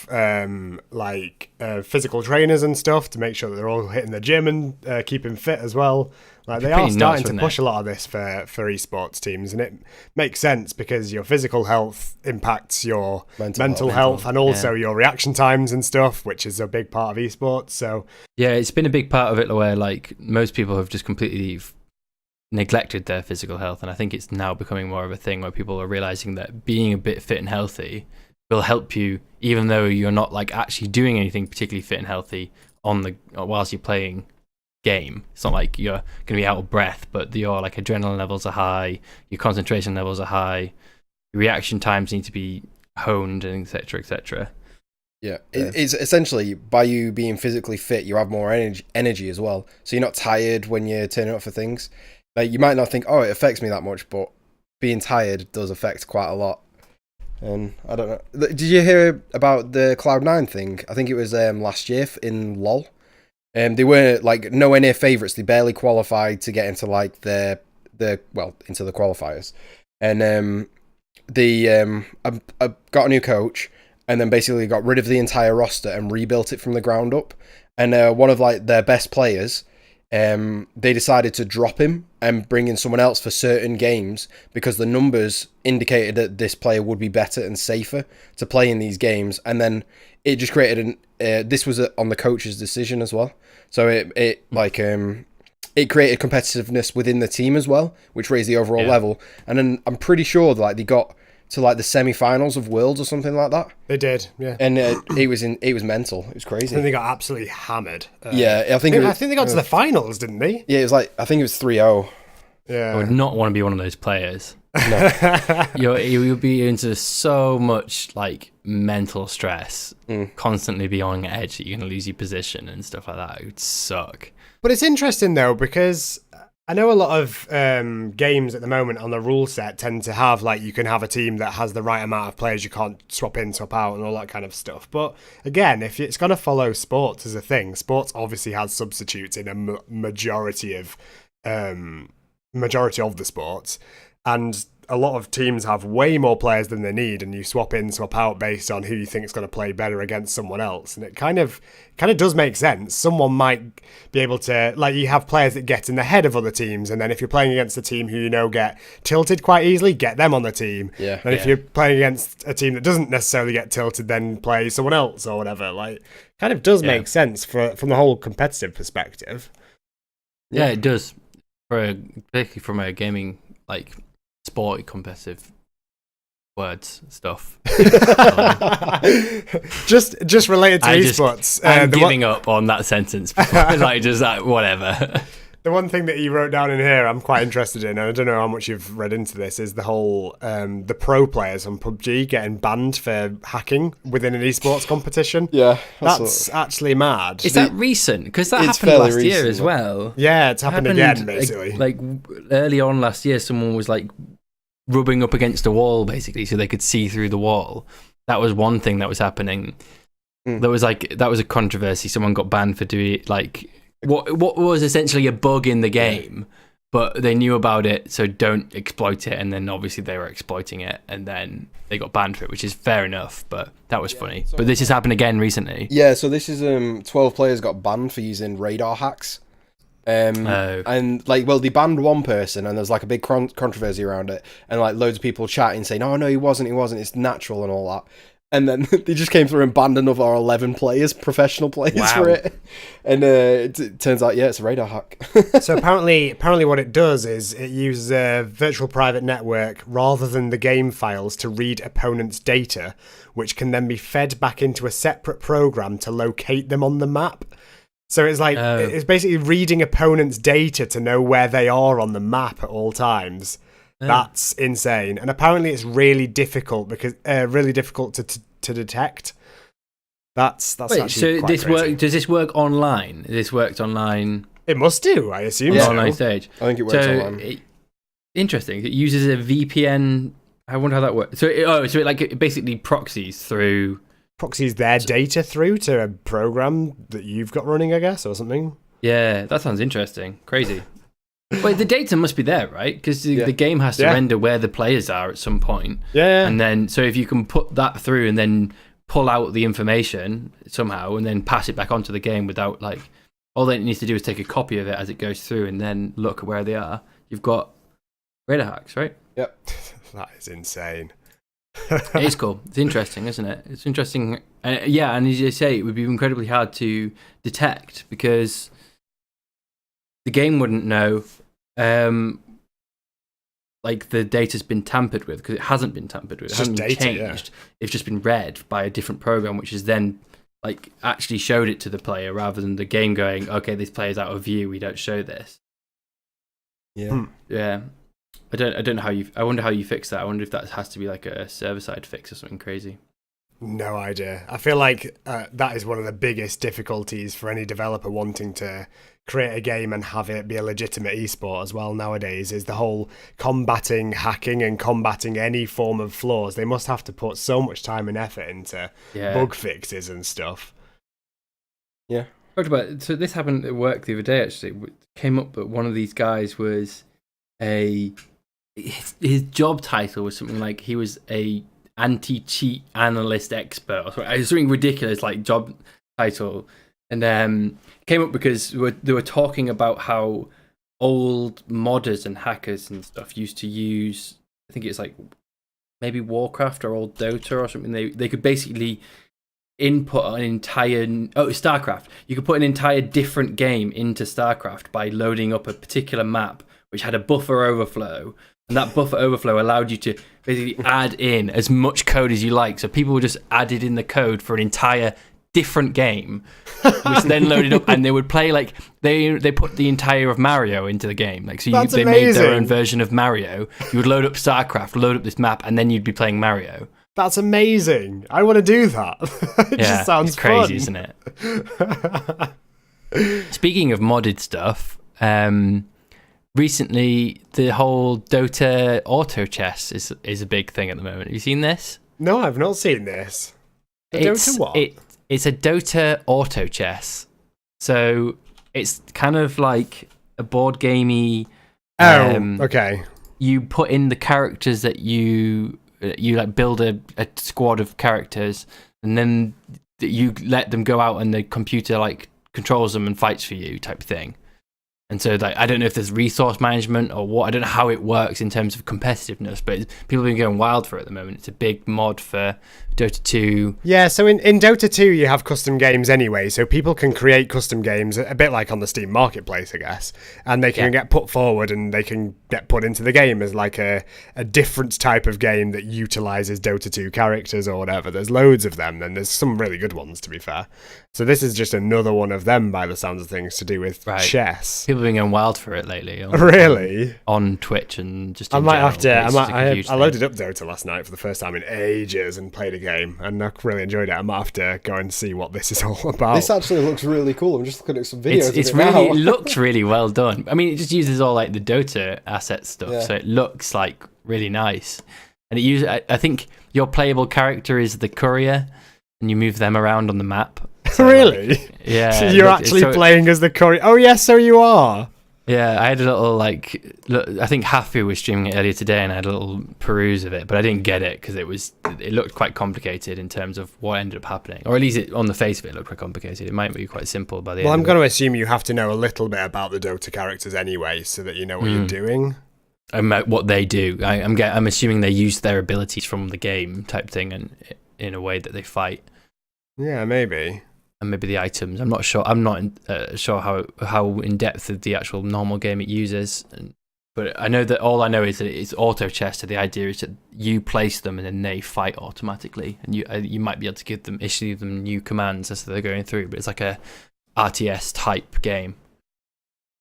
physical trainers and stuff to make sure that they're all hitting the gym and keeping fit as well. Like they are starting to push a lot of this for esports teams, and it makes sense because your physical health impacts your mental health and also your reaction times and stuff, which is a big part of esports. So yeah, it's been a big part of it where like most people have just completely neglected their physical health, and I think it's now becoming more of a thing where people are realizing that being a bit fit and healthy will help you, even though you're not like actually doing anything particularly fit and healthy whilst you're playing game. It's not like you're going to be out of breath, but your like adrenaline levels are high, your concentration levels are high, your reaction times need to be honed, and etc. etc. Yeah, it's essentially by you being physically fit, you have more energy as well, so you're not tired when you're turning up for things. Like you might not think, oh, it affects me that much, but being tired does affect quite a lot. And I don't know. Did you hear about the Cloud9 thing? I think it was last year in LoL. They were like nowhere near favourites. They barely qualified to get into like into the qualifiers. And they got a new coach, and then basically got rid of the entire roster and rebuilt it from the ground up. And one of like their best players, they decided to drop him and bring in someone else for certain games because the numbers indicated that this player would be better and safer to play in these games. And then it just created this was on the coach's decision as well. So it created competitiveness within the team as well, which raised the overall level. And then I'm pretty sure like they got to like the semi-finals of Worlds or something like that. They did, yeah. And it was mental. It was crazy. I think they got absolutely hammered. I think they got to the finals, didn't they? Yeah, it was like I think it was 3-0. Yeah. I would not want to be one of those players. No. You'll be into so much like mental stress, constantly be on edge that you're going to lose your position and stuff like that. It would suck. But it's interesting though, because I know a lot of games at the moment on the rule set tend to have like you can have a team that has the right amount of players, you can't swap in, swap out and all that kind of stuff. But again, if it's going to follow sports as a thing, sports obviously has substitutes in a majority of the sports, and a lot of teams have way more players than they need, and you swap in, swap out based on who you think is going to play better against someone else. And it kind of does make sense. Someone might be able to, like, you have players that get in the head of other teams, and then if you're playing against a team who you know get tilted quite easily, get them on the team. Yeah. And if you're playing against a team that doesn't necessarily get tilted, then play someone else or whatever. Like, kind of does make sense from the whole competitive perspective. Yeah, it does. Particularly from a gaming, like, sporty competitive words stuff. just related to esports. I'm giving up on that sentence. Like just like whatever. The one thing that you wrote down in here I'm quite interested in, and I don't know how much you've read into this, is the whole the pro players on PUBG getting banned for hacking within an esports competition. Yeah, that's actually mad. Is that recent? Because that happened last year as well. Yeah, it's happened again basically. Like early on last year, someone was like rubbing up against a wall basically, so they could see through the wall. That was one thing that was happening. That was a controversy. Someone got banned for doing like. What was essentially a bug in the game, but they knew about it, so don't exploit it. And then obviously they were exploiting it, and then they got banned for it, which is fair enough. But that was funny. But this has happened again recently. Yeah, so this is 12 players got banned for using radar hacks. And like, well, they banned one person, and there's like a big controversy around it, and like loads of people chatting saying, "Oh no, he wasn't. It's natural and all that." And then they just came through and banned another 11 players, professional players Wow. for it. And it turns out, it's a radar hack. So apparently what it does is it uses a virtual private network rather than the game files to read opponents' data, which can then be fed back into a separate program to locate them on the map. So it's like it's basically reading opponents' data to know where they are on the map at all times. That's insane, and apparently it's really difficult to detect. That's Wait, actually so quite this crazy. does this work online? This worked online It must do, I assume. on the So. online stage. I think it works online. Interesting. It uses a VPN. I wonder how that works. So it basically proxies through. Proxies their data through to a program that you've got running, I guess, or something. Yeah, that sounds interesting. Crazy. Wait, the data must be there, right? Because the game has to render where the players are at some point. Yeah. And then, so if you can put that through and then pull out the information somehow and then pass it back onto the game without, like, all that it needs to do is take a copy of it as it goes through and then look at where they are. You've got radar hacks, right? Yep. That is insane. It is cool. It's interesting, isn't it? It's interesting. And as you say, it would be incredibly hard to detect because the game wouldn't know like the data's been tampered with, because it hasn't been tampered with. It hasn't been changed. It's just been read by a different program, which is then like actually showed it to the player rather than the game going, okay, this player's out of view, we don't show this. Yeah. Yeah. I don't know how you. I wonder how you fix that. I wonder if that has to be like a server-side fix or something crazy. No idea. I feel like that is one of the biggest difficulties for any developer wanting to create a game and have it be a legitimate esport as well nowadays, is the whole combating hacking and combating any form of flaws. They must have to put so much time and effort into bug fixes and stuff. Yeah. So this happened at work the other day, actually. It came up that one of these guys was his job title was something like he was a anti-cheat analyst expert or something ridiculous like job title, and came up because they were talking about how old modders and hackers and stuff used to use, I think it's like maybe Warcraft or old Dota or something. They could basically input an entire StarCraft. You could put an entire different game into StarCraft by loading up a particular map which had a buffer overflow. And that buffer overflow allowed you to basically add in as much code as you like. So people would just added in the code for an entire different game, which then loaded up, and they would play like they put the entire of Mario into the game. Like they made their own version of Mario. You would load up StarCraft, load up this map, and then you'd be playing Mario. That's amazing. I want to do that. It just sounds it's crazy, fun. Isn't it? Speaking of modded stuff, recently the whole Dota auto chess is a big thing at the moment. Have you seen this? No, I've not seen this. Dota what? It's a Dota auto chess. So it's kind of like a board gamey. Okay. You put in the characters that you like build a squad of characters, and then you let them go out, and the computer like controls them and fights for you, type thing. And so, like, I don't know if there's resource management or what. I don't know how it works in terms of competitiveness, but people have been going wild for it at the moment. It's a big mod for Dota 2. Yeah, so in Dota 2, you have custom games anyway, so people can create custom games, a bit like on the Steam Marketplace, I guess, and they can get put forward and they can get put into the game as like a different type of game that utilizes Dota 2 characters or whatever. There's loads of them, and there's some really good ones, to be fair. So this is just another one of them, by the sounds of things, to do with chess. People have been going wild for it lately. Really? On Twitch and just I in might general. have to. I I loaded up Dota last night for the first time in ages and played a game, and I really enjoyed it. I might have to go and see what this is all about. This actually looks really cool. I'm just looking at some videos. It looks really well done. I mean, it just uses all like the Dota asset stuff, so it looks like really nice. And it uses. I think your playable character is the courier, and you move them around on the map. So, really? Like, yeah. So you're actually playing as the courier. Oh yes, so you are. Yeah, I had a little I think Hafu was streaming it earlier today, and I had a little peruse of it, but I didn't get it because it looked quite complicated in terms of what ended up happening, or at least on the face of it looked quite complicated. It might be quite simple by the end. Well, I'm going to assume you have to know a little bit about the Dota characters anyway, so that you know what you're doing. What they do. I'm assuming they use their abilities from the game type thing, and in a way that they fight. Yeah, maybe. And maybe the items. I'm not sure. I'm not sure how in depth of the actual normal game it uses. But I know that all I know is that it's auto chess. So the idea is that you place them and then they fight automatically, and you might be able to issue them new commands as they're going through. But it's like a RTS type game.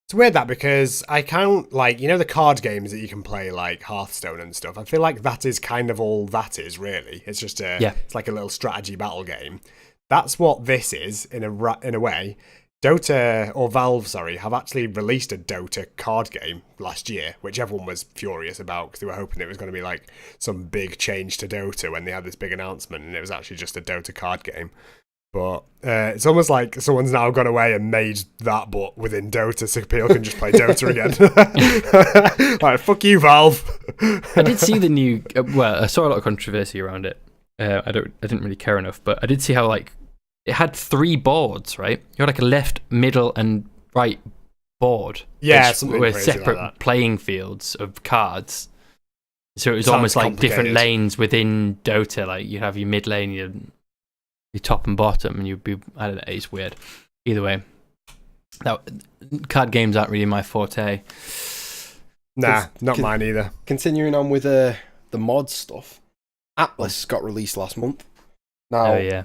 It's weird that because I can't, like, you know, the card games that you can play, like Hearthstone and stuff. I feel like that is kind of all that is, really. It's just it's like a little strategy battle game. That's what this is in a way. Dota, or Valve, sorry, have actually released a Dota card game last year, which everyone was furious about because they were hoping it was going to be like some big change to Dota when they had this big announcement, and it was actually just a Dota card game. But it's almost like someone's now gone away and made that, but within Dota, so people can just play Dota again. Like, fuck you, Valve. I did see the new. I saw a lot of controversy around it. I didn't really care enough, but I did see how like it had 3 boards, right? You had like a left, middle, and right board. Yeah, something were separate like playing fields of cards. So it was Sounds almost like different complicated. lanes within Dota. Like you have your mid lane, your top and bottom, and you'd be, I don't know, it's weird. Either way, card games aren't really my forte. Nah, not mine either. Continuing on with the mod stuff, Atlas got released last month. Now, Oh yeah.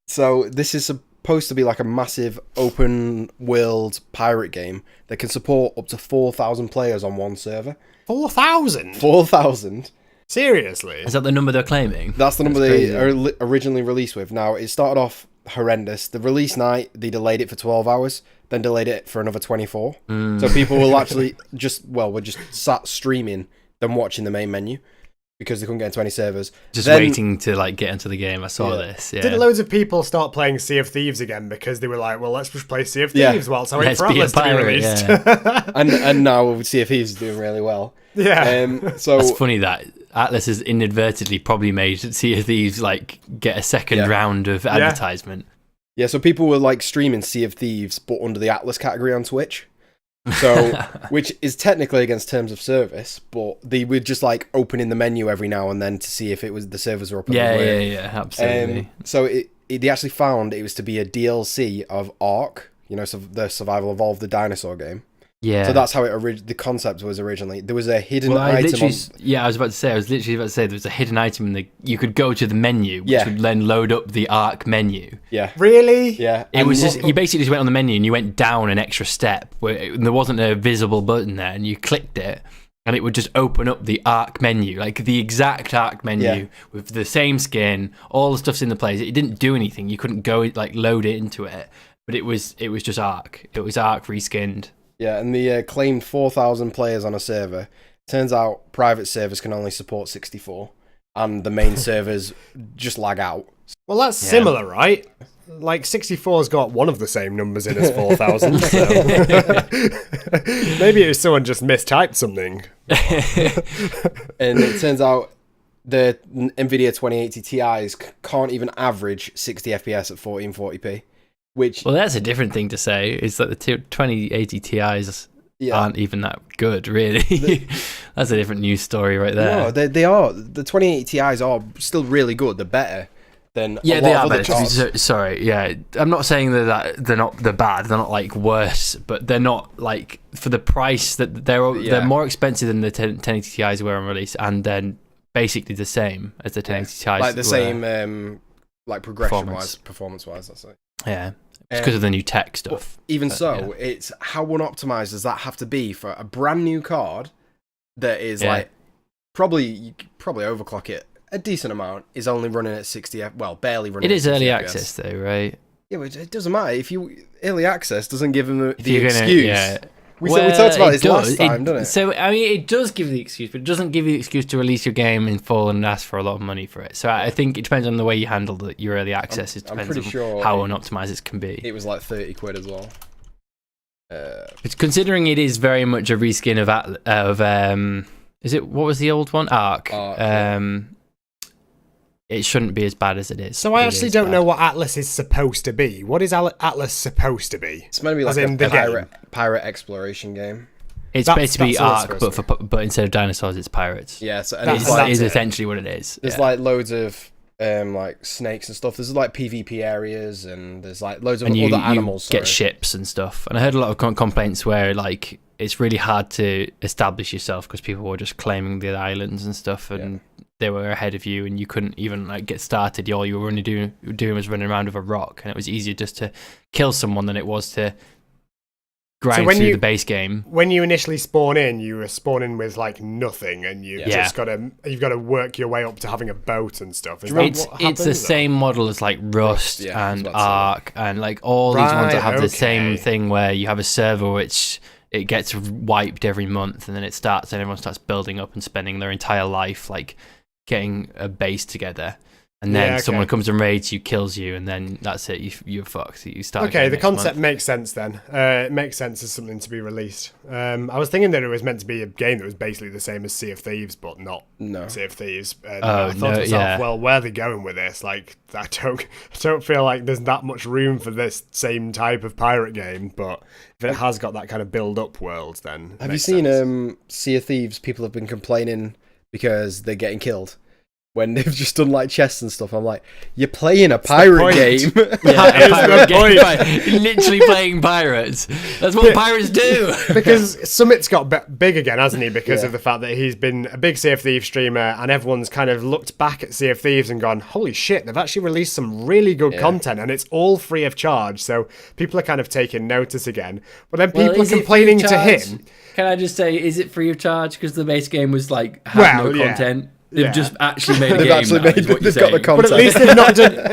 So this is supposed to be like a massive open world pirate game that can support up to 4,000 players on one server. 4,000? 4,000. Seriously? Is that the number they're claiming? That's the number crazy. they originally released with. Now, it started off horrendous. The release night, they delayed it for 12 hours, then delayed it for another 24. So people will actually we're just sat streaming, then watching the main menu because they couldn't get into any servers. Just waiting to like get into the game. I saw Yeah. this. Yeah. Did loads of people start playing Sea of Thieves again because they were like, well, let's just play Sea of Thieves whilst I wait Let's for be a Atlas to be pirate, released. yeah. and now we see if he's doing really well. Yeah. So That's funny that Atlas has inadvertently probably made Sea of Thieves like get a second round of advertisement. Yeah, so people were like streaming Sea of Thieves, but under the Atlas category on Twitch. So, which is technically against terms of service, but they would just like opening the menu every now and then to see if it was the servers were up. Yeah, absolutely. So they actually found it was to be a DLC of Ark, you know, so the Survival Evolved the dinosaur game. Yeah. So that's how the concept was originally. There was a hidden I item. was about to say there was a hidden item you could go to the menu, which would then load up the Arc menu. Yeah. Really? Yeah. It was just you basically just went on the menu and you went down an extra step where there wasn't a visible button there, and you clicked it, and it would just open up the Arc menu, like the exact Arc menu with the same skin, all the stuff's in the place. It didn't do anything. You couldn't go like load it into it, but it was just Arc. It was Arc reskinned. Yeah, and the claimed 4,000 players on a server. Turns out private servers can only support 64, and the main servers just lag out. Well, that's similar, right? Like 64's got one of the same numbers in as 4,000. So. Maybe it was someone just mistyped something. And it turns out the NVIDIA 2080 Ti's can't even average 60 FPS at 1440p. Which, well, that's a different thing to say. It's like the 2080 Ti's aren't even that good, really. That's a different news story right there. No, they are. The 2080 Ti's are still really good. They're better than a lot they of are other better. cards. Sorry, yeah. I'm not saying that they're bad. They're not like worse, but they're not like for the price that they're more expensive than the 1080 Ti's were on release, and then basically the same as the 1080 Ti's. Like the same, like performance wise. That's it. Yeah, it's because of the new tech stuff. It's how unoptimized does that have to be for a brand new card that is like you could probably overclock it a decent amount, is only running at 60 barely running. It is at 60 early FPS. access though, right? Yeah, but it doesn't matter if early access doesn't give them the excuse. We Well, talked about it this last time, doesn't it? So, I mean, it does give the excuse, but it doesn't give you the excuse to release your game in full and ask for a lot of money for it. So I think it depends on the way you handle your early access. It depends on how unoptimized it can be. It was like 30 quid as well. It's considering it is very much a reskin of is it, what was the old one? Arc. It shouldn't be as bad as it is. So I actually don't know what Atlas is supposed to be. What is Atlas supposed to be? It's meant to be like a pirate exploration game. It's basically Ark, but instead of dinosaurs, it's pirates. Yeah, so that is essentially what it is. There's like loads of like snakes and stuff. There's like PvP areas, and there's like loads of And other animals. Get ships and stuff. And I heard a lot of complaints where like it's really hard to establish yourself because people were just claiming the islands and stuff, and they were ahead of you, and you couldn't even like get started. All you were only doing was running around with a rock, and it was easier just to kill someone than it was to grind through the base game. When you initially spawn in, you were spawning with like nothing, and you've got to work your way up to having a boat and stuff. It's the same model as like Rust and Ark and like all these ones that have the same thing where you have a server which it gets wiped every month, and then it starts and everyone starts building up and spending their entire life like getting a base together. And then someone comes and raids you, kills you, and then that's it. You're fucked. You start. Okay, the concept makes sense then. It makes sense as something to be released. I was thinking that it was meant to be a game that was basically the same as Sea of Thieves, but not Sea of Thieves. I thought to myself, well, where are they going with this? Like, I don't feel like there's that much room for this same type of pirate game. But if it has got that kind of build-up world, then have you seen Sea of Thieves? People have been complaining because they're getting killed when they've just done like chests and stuff. I'm like, you're playing a pirate game. Literally playing pirates. That's what pirates do. Because Summit's got big again, hasn't he? Because of the fact that he's been a big Sea of Thieves streamer, and everyone's kind of looked back at Sea of Thieves and gone, holy shit, they've actually released some really good content, and it's all free of charge. So people are kind of taking notice again. But then people are complaining to him. Can I just say, is it free of charge? Because the base game was like, had no content. They've just actually made a game. They've got the content. But at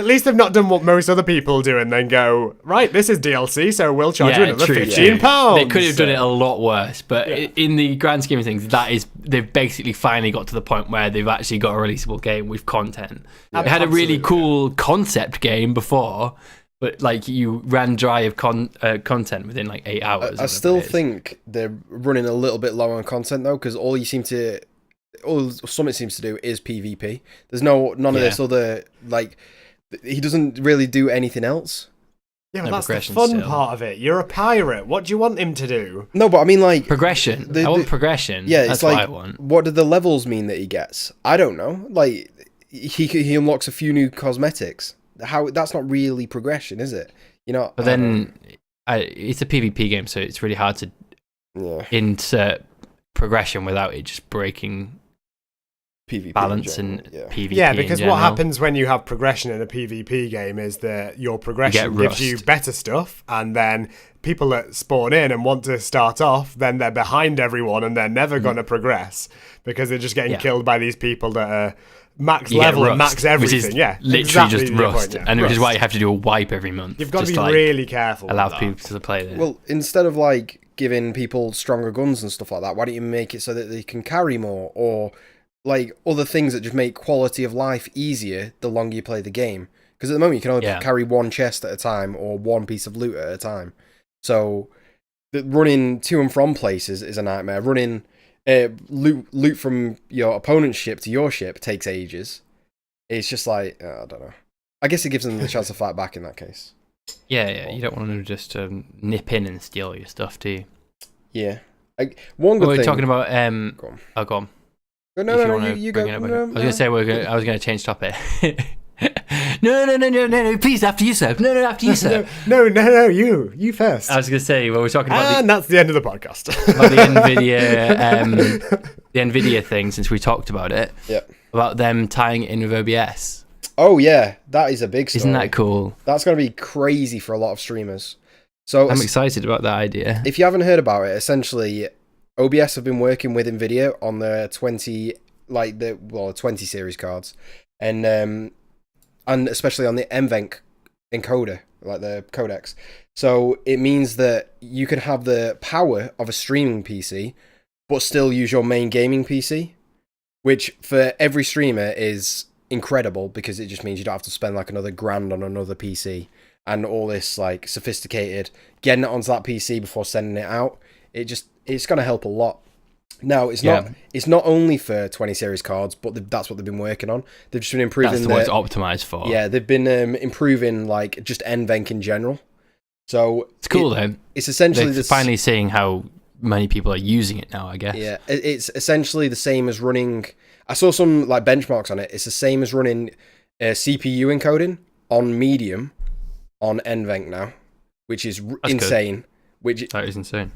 least they've not done what most other people do and then go, right, this is DLC, so we'll charge you another £15. They could have done it a lot worse, but in the grand scheme of things, they've basically finally got to the point where they've actually got a releasable game with content. It had a really cool concept game before, but like you ran dry of content within like 8 hours. I still think they're running a little bit low on content though, because all Summit seems to do is PvP. There's none of this other, like, he doesn't really do anything else. Yeah, but that's the fun part of it. You're a pirate. What do you want him to do? No, but I mean, like, progression. I want progression. Yeah, that's it's like, what I want. What do the levels mean that he gets? I don't know. Like, he unlocks a few new cosmetics. That's not really progression, is it? You know. But then it's a PvP game, so it's really hard to insert progression without it just breaking PvP balance and PvP. Yeah, because what happens when you have progression in a PvP game is that your progression gives you better stuff, and then people that spawn in and want to start off, then they're behind everyone and they're never going to progress because they're just getting killed by these people that are max level and max everything. Which is literally just rust, which is why you have to do a wipe every month. You've got to be really careful. Allow people to play this. Well, instead of like giving people stronger guns and stuff like that, why don't you make it so that they can carry more, or like other things that just make quality of life easier the longer you play the game? Because at the moment you can only carry one chest at a time or one piece of loot at a time. So running to and from places is a nightmare. Running loot from your opponent's ship to your ship takes ages. It's just like, I don't know. I guess it gives them the chance to fight back in that case. Yeah, you don't want to just nip in and steal your stuff, do you? Yeah. One good thing... We're talking about... Go on. Oh, go on. No, you go. I was going to say I was going to change topic. No, please, after you, sir. No, after you, sir. No, you first. I was going to say, well, we're talking about and that's the end of the podcast. About the NVIDIA thing, since we talked about it. Yeah. About them tying it in with OBS. Oh, yeah. That is a big story. Isn't that cool? That's going to be crazy for a lot of streamers. So I'm excited about that idea. If you haven't heard about it, essentially, OBS have been working with NVIDIA on the 20 series cards. And especially on the NVENC encoder, like the codecs. So it means that you can have the power of a streaming PC, but still use your main gaming PC, which for every streamer is incredible because it just means you don't have to spend like another $1,000 on another PC and all this like sophisticated getting it onto that PC before sending it out. It's going to help a lot. Now, it's not only for 20 series cards, but that's what they've been working on. They've just been improving... That's what it's optimized for. Yeah, they've been improving like just NVENC in general. So it's cool though. It's essentially... They're finally seeing how many people are using it now, I guess. Yeah, it's essentially the same as running... I saw some like benchmarks on it. It's the same as running CPU encoding on medium on NVENC now, which is insane. That is insane.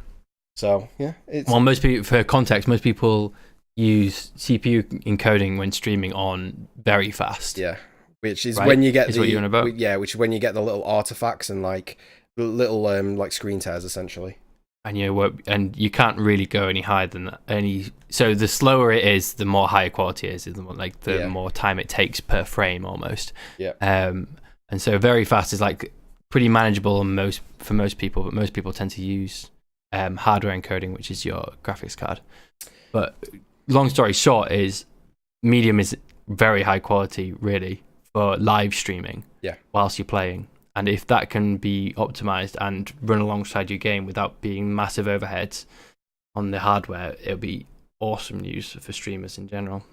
So yeah, it's well, most people, for context, most people use CPU encoding when streaming on very fast. Yeah, which is right? when you get is what you're on about? Yeah, which is when you get the little artifacts and like little like screen tears essentially. And you can't really go any higher than that. So the slower it is, the more higher quality it is. The more time it takes per frame almost. Yeah. And so very fast is like pretty manageable for most people, but most people tend to use hardware encoding, which is your graphics card. But long story short is medium is very high quality really for live streaming whilst you're playing. And if that can be optimized and run alongside your game without being massive overheads on the hardware, it'll be awesome news for streamers in general.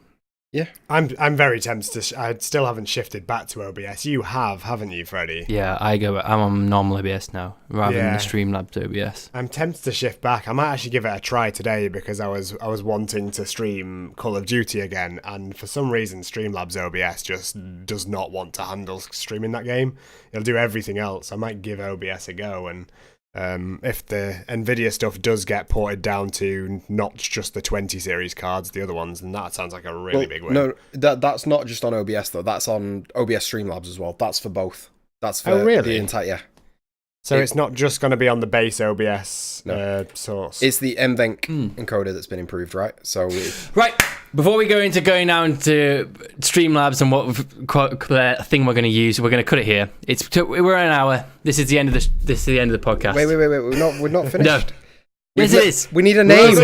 Yeah, I'm very tempted to. I still haven't shifted back to OBS. You have, haven't you, Freddie? Yeah, I'm on normal OBS now rather than the Streamlabs OBS. I'm tempted to shift back. I might actually give it a try today because I was wanting to stream Call of Duty again, and for some reason Streamlabs OBS just does not want to handle streaming that game. It'll do everything else. I might give OBS a go, and if the Nvidia stuff does get ported down to not just the 20 series cards, the other ones, then that sounds like a really big win. No, that's not just on OBS though. That's on OBS Streamlabs as well. That's for both. That's for the entire. So it's not just going to be on the base OBS source. It's the NVENC encoder that's been improved, right? So right. Before we go now into Streamlabs and what thing we're going to use, we're going to cut it here. We're an hour. This is the end of the podcast. Wait. We're not finished. No. Yes, it is. We need a name.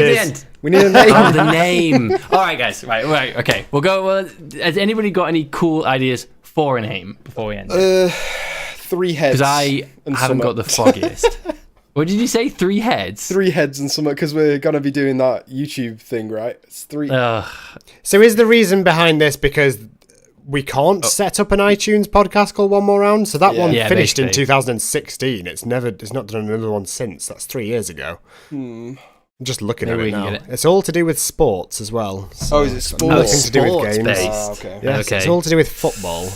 We need a name. Oh, the name. All right, guys. Right. Okay. We'll go. Has anybody got any cool ideas for a name before we end? 3 heads. Because I haven't got the foggiest. What did you say? 3 heads? 3 heads and something, because we're going to be doing that YouTube thing, right? It's 3. So is the reason behind this because we can't set up an iTunes podcast called One More Round? So that one finished in 2016. It's not done another one since. That's 3 years ago. I'm just looking at it now. It's all to do with sports as well. So is it sports? Nothing to do with games. Based. Yes, okay. It's all to do with football.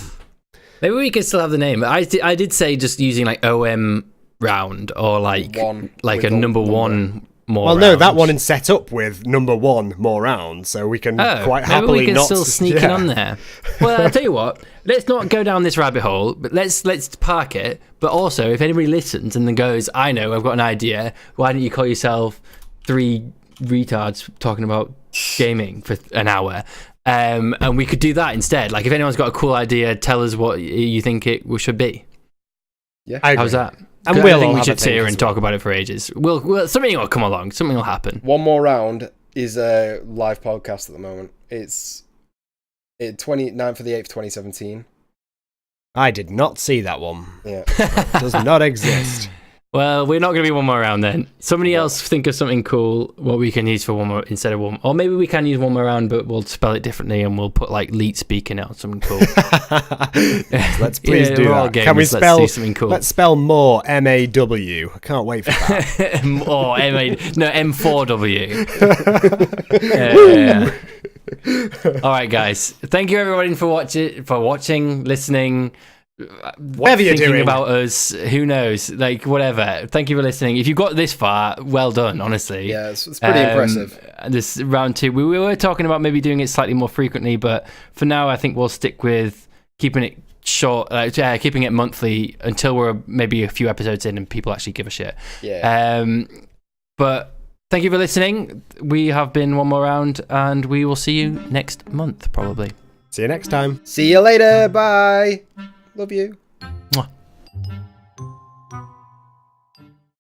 Maybe we could still have the name. I did say just using like OM-Round or like a number one more. Well, no, that one is set up with number 1 more round, so we can quite happily we can not still sneak it on there. Well, I'll tell you what. Let's not go down this rabbit hole, but let's park it. But also, if anybody listens and then goes, I know, I've got an idea. Why don't you call yourself 3 retards talking about gaming for an hour? And we could do that instead. Like, if anyone's got a cool idea, tell us what you think it should be. Yeah, how's that? And I think we should sit here and talk about it for ages. We'll something will come along. Something will happen. One More Round is a live podcast at the moment. It's 29th of the 8th, 2017. I did not see that one. Yeah, does not exist. Well, we're not going to be One More Round then. Somebody else think of something cool what we can use for one more instead of one. Or maybe we can use One More Round, but we'll spell it differently and we'll put like Leet Speak in it or something cool. Let's please do that. Can we spell? Let's do something cool. Let's spell more M-A-W. I can't wait for that. Or M4W. All right, guys. Thank you everybody for watching, listening. Whatever you're thinking doing about us, who knows? Like, whatever. Thank you for listening. If you got this far, well done, honestly. Yeah, it's pretty impressive. This round 2, we were talking about maybe doing it slightly more frequently, but for now, I think we'll stick with keeping it short, keeping it monthly until we're maybe a few episodes in and people actually give a shit. Yeah. But thank you for listening. We have been One More Round, and we will see you next month, probably. See you next time. See you later. Bye. Love you.